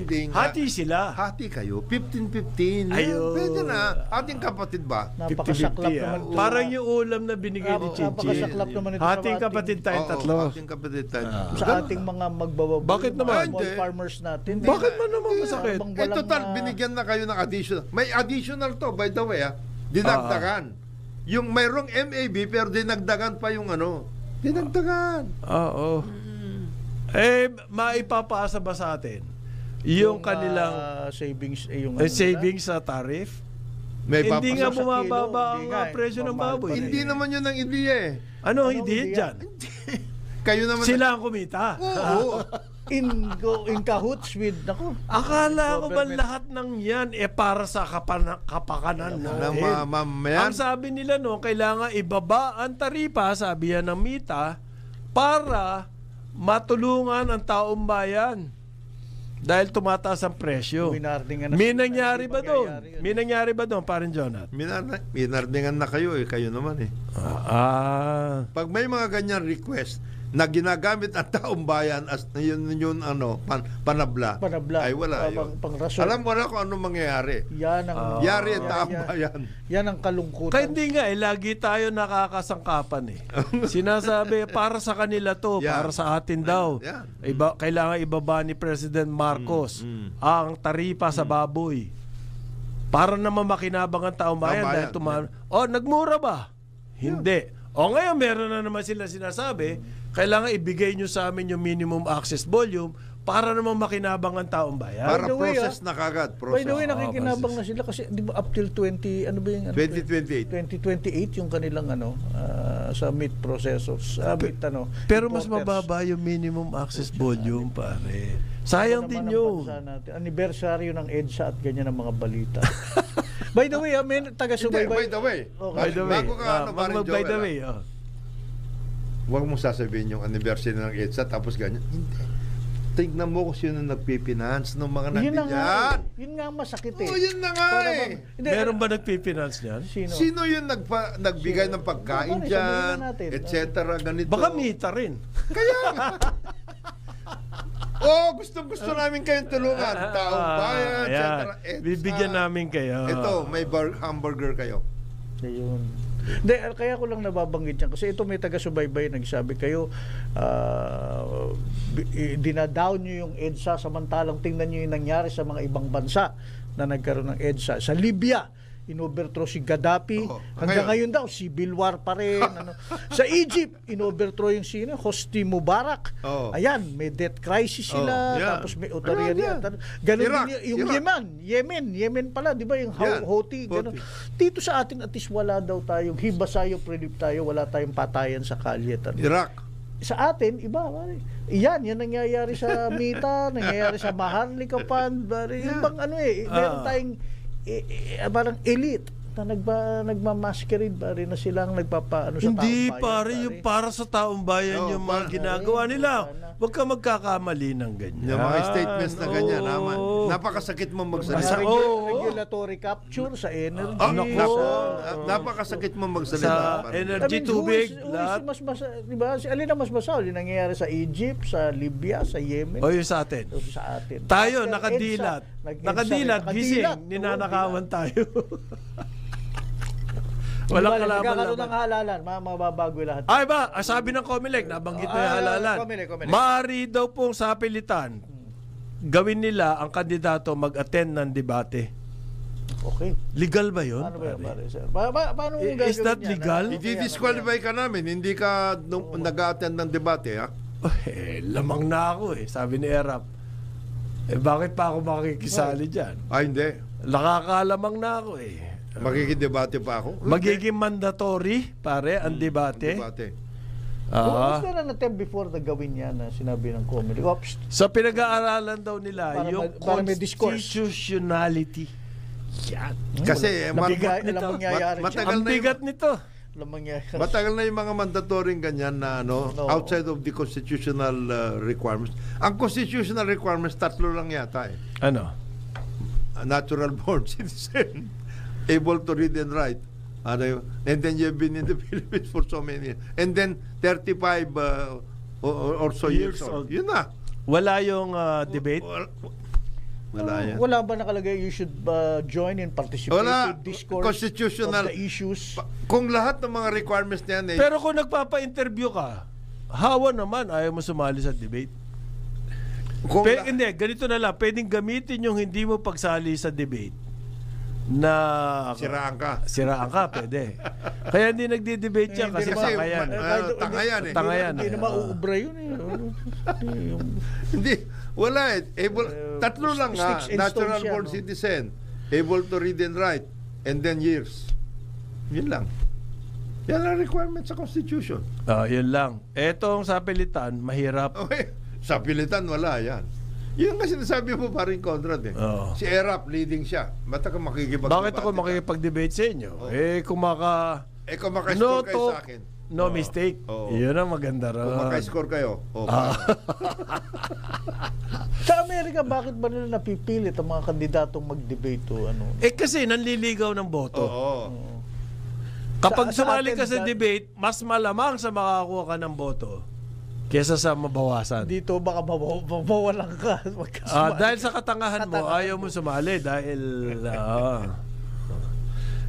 Hindi nga. Hati sila. Hati kayo. 15-15. Ayun. Pwede na. Ating kapatid ba? 50-50 Napakasaklap naman. Parang yung ulam na binigay ni Chinchin. saklap naman ito Hating sa kapatid tayong Oo, tatlo. ating kapatid tayo. sa ating mga magbababoy, Bakit naman? mga small Hindi. farmers natin. Bakit man naman masakit? Bang Eh, walang, total, binigyan na kayo ng additional. May additional to, by the way, dinagdagan. Yung mayroong MAB, pero dinagdagan pa yung ano. Dinagdagan. Oo. Maipapasa ba sa atin yung kanilang savings, yung savings sa tariff? May Hindi nga sa kilo, bumababa hindi ang nga, presyo ng mamahal baboy. pa rin. Hindi naman yun ang ideya eh. Ano, Anong hindi ideya? dyan? Kayo naman. Sila ang kumita. Oo. in cahoots with, naku, Akala ko ba Government. lahat ng yan para sa kapakanan Ng natin? mga mamayan. Ang sabi nila kailangan ibaba ang taripa, sabi yan ng MITA, para matulungan ang taong bayan. Dahil tumataas ang presyo. winardingan May nangyari ba doon? May nangyari ba doon, parin Jonat? Minardingan na kayo eh. Kayo naman eh. Pag may mga ganyan request na ginagamit ang taong bayan as yun ano panabla, ay wala yun. Pang-rason. Alam mo na kung ano mangyayari. Yan ang Yari ang taong bayan. Yan ang kalungkutan. Kaya hindi nga lagi tayo nakakasangkapan eh. Sinasabi para sa kanila to, Yeah. para sa atin daw. Yeah. Kailangan ibaba ni President Marcos ang taripa sa baboy. Para naman makinabang ang taong bayan dahil nagmura ba? Hindi. O ngayon meron na naman sila sinasabi, kailangan ibigay nyo sa amin yung minimum access volume para naman makinabang ang taong bayan. Para By the way, process na kagad. By the way, Process. nakikinabang na sila kasi di ba up till 20, ano ba yung 2028. 2028 yung kanilang sa meat processors. Meat Pero mas importers. mababa yung minimum access volume, pare. Sayang Ito din naman ang yun. bansa natin. Anibersaryo ng EDSA at ganyan ang mga balita. By the way, may Hindi, taga-subaybay. by the way. Okay. By the way, Bago ka, Maring by the Joel, way, huwag mong sasabihin yung anniversary ng EDSA tapos ganyan. Hindi. Tignan mo kung sino nagpipinance ng mga Yun na nga. nandyan. Yun nga ang masakit eh. Oo, yun na nga Para eh. bang- hindi, meron ba nagpipinance niyan? Sino? Sino yung nagbigay ng pagkain Paano, dyan, sabihin na natin. et cetera, ganito. Baka mita rin. Kaya nga. Gustong-gusto namin kayong tulungan. Taong bayan, et cetera. EDSA. Bibigyan namin kayo. Ito, may hamburger kayo. Ayun. Hindi, kaya ko lang nababanggit yan. Kasi ito may taga-subaybay nagsabi kayo, dinadown nyo yung EDSA samantalang tingnan nyo yung nangyari sa mga ibang bansa na nagkaroon ng EDSA. Sa Libya, inoverthrow si Gaddafi. Hanggang ngayon daw, civil war pa rin. Sa Egypt, inoverthrow yung Hosni Mubarak. Ayan, may debt crisis sila. Tapos may authoritarian. Ganun Iraq, din yung Yemen pala, di ba? Yung Houthi. Ganun. Dito sa atin, at least wala daw tayong hibasayo, predict tayo, wala tayong patayan sa kalye. Iraq. Sa atin, iba. Yan nangyayari sa Mita, nangyayari sa Maharlika Fund. Yung bang meron tayong parang elite na nagmamasquerade na silang nagpapaano sa Hindi taong bayan. pare, yung para sa taong bayan yung mga ginagawa nila. Huwag ka magkakamali ng ganyan. Yung mga statements na ganyan, naman. Napakasakit mo magsalita. Regulatory capture sa energy. Napakasakit mo magsalita. Sa energy, tubig, lahat. Diba? Alin ang mas masahol? Yung nangyayari sa Egypt, sa Libya, sa Yemen. O yung sa atin. Sa atin. Tayo, After nakadilat. EDSA, Nakadilat, gising. Ninanakawan tayo. Walang kalaban Nagkakaroon laban. ng halalan, mababago lahat. Ay ba, sabi ng Comelec, nabanggit na yung halalan. Comelec. Maaari daw pong sa pilitan, gawin nila ang kandidato mag-attend ng debate. Okay. Legal ba yun? Paano ba yun, pare, sir? Paano mo Is that gagawin yan? legal? I-disqualify ka namin. Hindi ka nag-attend ng debate, ha? Lamang na ako sabi ni Erap. Bakit pa ako makikisali dyan? Hindi. Nakakalamang na ako Makikidebate pa ako? Magiging mandatory, pare, ang debate. Was there an attempt before na gawin yan na sinabi ng Comelec? Sa pinag-aaralan daw nila, yung para may discourse. constitutionality. Yan. Kasi Mabigat nito. Ang bigat nito. Matagal na yung mga mandatoryng ganyan na outside of the constitutional requirements. Ang constitutional requirements, 3 lang yata Ano? A natural born citizen, able to read and write, and then you've been in the Philippines for so many years, and then 35 or so years old. Yun na. Wala yung debate? Wala yan. Wala ba nakalagay you should join and participate Wala. in discourse Constitutional. of the issues? Kung lahat ng mga requirements na yan Pero kung nagpapa-interview ka, hawa naman, ayaw mo sumali sa debate. Hindi, ganito na lang. Pwedeng gamitin yung hindi mo pagsali sa debate na siraan ka, pwede. Kaya hindi nagdi-debate yan kasi tanga yan. Tanga yan. Hindi na mauubra yun. Hindi. Wala eh. Tatlo lang nga. Natural born citizen. Able to read and write. And then years. Yun lang. Yan ang requirement sa Constitution. Yun lang. Etong sa pilitan, mahirap. Okay. Sa pilitan, wala yan. Yun nga sinasabi mo pa rin, Conrad eh. Si Erap, leading siya. Ba't ako makikipag-debate? Bakit ako makikipag-debate sa inyo? Kung maka-score kayo sa akin. No mistake. Yun ang maganda ron. Kung maka-score kayo. Sa Amerika, bakit ba nila napipilit ang mga kandidatong mag-debate o ano? Kasi nanliligaw ng boto. Kapag sumali ka sa debate, mas malamang sa makakuha ka ng boto kesa sa mabawasan. Dito baka mabawalan ka. Dahil sa katangahan mo, ayaw mo sumali dahil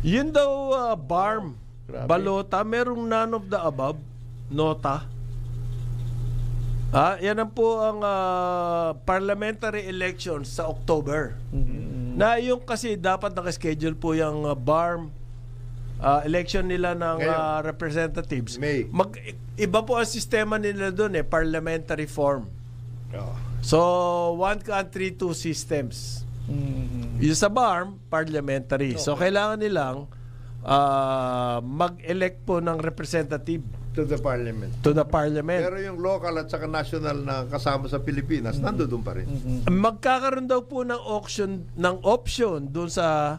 yun daw BARM, balota, merong none of the above, nota. Yan ang po ang parliamentary elections sa October. Na yung kasi dapat naka-schedule po yung BARM election nila ng representatives. May. Iba po ang sistema nila doon parliamentary form. So, one country, two systems. Yung sa BARM, parliamentary. So, kailangan nilang mag-elect po ng representative to the parliament. Pero yung local at saka national na kasama sa Pilipinas, nandoon pa rin. Magkakaroon daw po ng option doon sa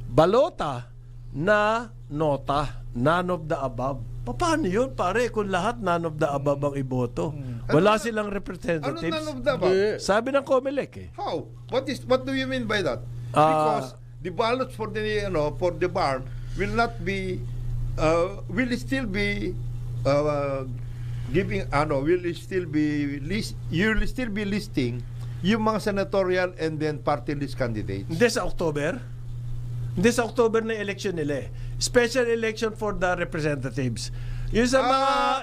balota na nota, none of the above. Paano yun, pare, kung lahat none of the above ang iboto? Wala silang representatives. Ano none of the above? Sabi ng COMELEC How? What do you mean by that? Because the ballots for the BARM will not be will still be you'll still be listing yung mga senatorial and then party list candidates. Hindi sa October? Hindi sa October na election nila Special election for the representatives. Yung sa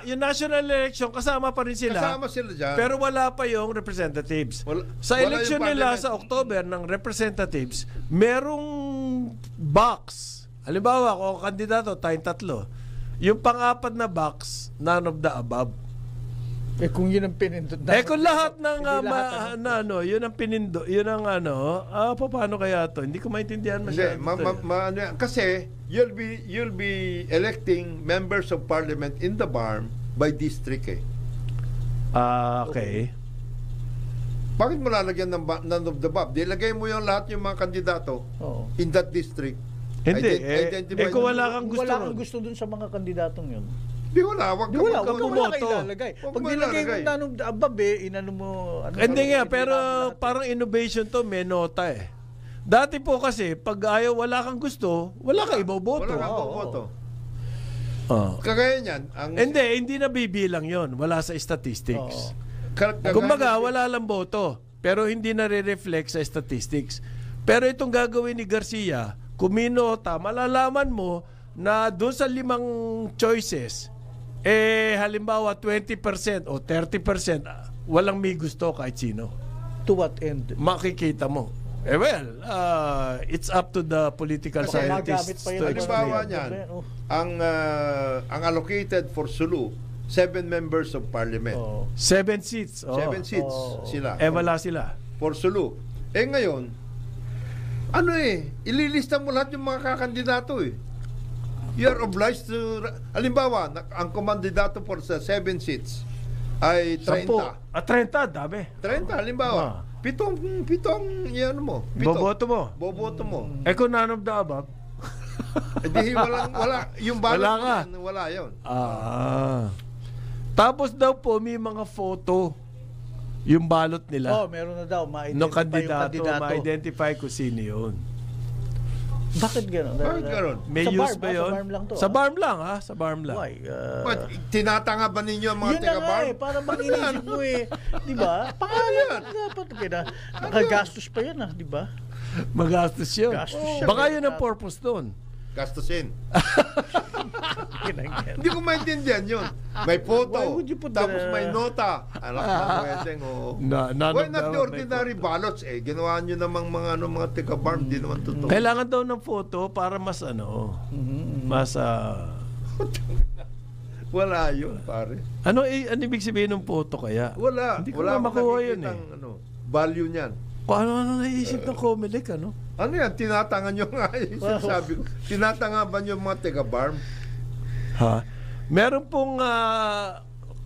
yung national election, kasama pa rin sila. Kasama sila dyan. Pero wala pa yung representatives. Sa election nila sa October ng representatives, merong box. Halimbawa, kung kandidato, tayong 3. Yung pang-apat na box, none of the above. Kung yun ang pinindot kung lahat ng yun ang pinindot, yun ang paano kaya to? Hindi ko maintindihan masyado. Kasi you'll be electing members of parliament in the BARM by district okay. Bakit mo lalagyan ng none of the above? Dilagay mo yung lahat yung mga kandidato in that district. Hindi. Kung wala kang gusto dun sa mga kandidatong yun. Wag ka bumoto. Pag nilagay mo na nung above inano mo hindi nga, pero parang innovation to, may nota Dati po kasi pag wala kang gusto, wala kang iboboto. Wala kang iboboto. Kagaya niyan, hindi na bibilang 'yon, wala sa statistics. Kumbaga wala lang boto, pero hindi na re-reflect sa statistics. Pero itong gagawin ni Garcia, kuminota, malalaman mo na doon sa 5 choices, halimbawa 20% o 30%, walang may gusto kahit sino. To what end? Makikita mo. It's up to the political scientists to explain. Halimbawa niyan, ang allocated for Sulu, 7 members of parliament. 7 seats. 7 seats sila. Wala sila. For Sulu. Ngayon, ililista mo lahat yung mga kakandidato You're obliged to, halimbawa, ang kumandidato for sa 7 seats ay 30. 30, dami. 30, halimbawa. Pitong Boboto mo. Boboto mo. Kung none of the above? Hindi, wala. Yung ballot wala yun. Tapos daw po, may mga photo yung balot nila. Meron na daw. No kandidato, ma-identify kung sino yun. Bakit gano'n? Bakit gano'n? May Sa use barm, ba sa yun? barm lang to, Sa barm lang, ha? Sa barm lang. Why? But, tinatanga ba ninyo ang mga Yun na nga taga-bar? para makinisip mo di ba? Pangalan dapat nakagastos pa yan di ba? Magastos yun. Gastos siya. Baka yun ang purpose doon. Gastusin. Hindi ko maintindihan yun. May photo, Why would you put tapos may nota. Anak ng wedding, why not the ordinary ballots ginawa nyo namang mga taga-barm, di naman totoo. Kailangan daw ng photo para mas mas wala yun, pare. ano ibig sabihin ng photo kaya? Wala. Hindi ko Wala na makuha yun value niyan. Kung ano naisip ng Comelec, Ano yan? Tinatangan nyo nga. Sabi ko. Tinatangan ba nyo mga taga-barm? Ha? Meron pong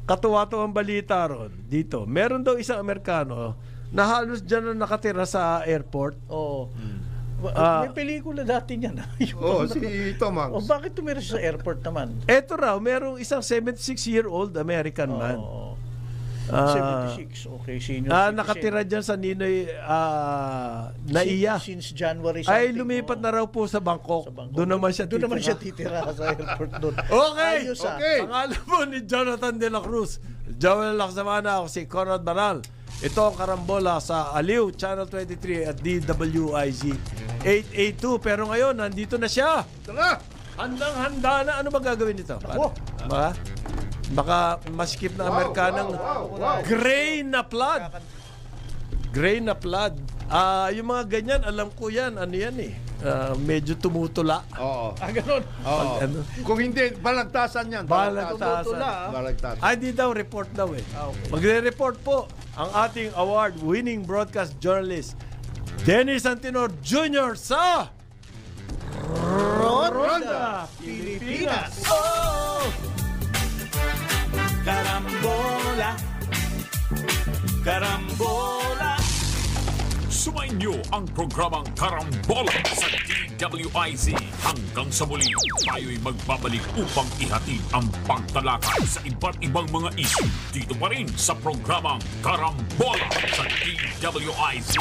katuwa-tuwang balita ron dito. Meron daw isang Amerikano na halos dyan na nakatira sa airport. Oo. May pelikula dati niyan. Si Tom Hanks. Bakit tumira siya sa airport naman? Eto raw, merong isang 76-year-old American man. 76. Okay, senior nakatira dyan sa Ninoy Naiya. Since January ay lumipat na raw po sa Bangkok. Doon naman siya titira sa airport doon. Okay. Ayos, Pangalan mo ni Jonathan De La Cruz. Joel Laksamana, ako si Conrad Banal. Ito ang Karambola sa Aliw Channel 23 at DWIZ 882. Pero ngayon, nandito na siya. Tara! Handang-handa na. Ano ba gagawin nito? Baka maskip na Amerikanang gray na flood. Gray na flood. Yung mga ganyan, alam ko yan. Ano yan medyo tumutula. Oo. Ganon. Oo. Kung hindi, balagtasan yan. Balagtasan. Balagtasan. Di daw, report daw Okay. Magre-report po ang ating award-winning broadcast journalist, Dennis Antinor Jr. sa Ronda Pilipinas. Karambola, Karambola. Sumainyo ang programang Karambola sa DWIZ. Hanggang sa muli, tayo'y magbabalik upang ihatid ang pagtalakay sa iba't ibang mga issue dito pa rin sa programang Karambola sa DWIZ.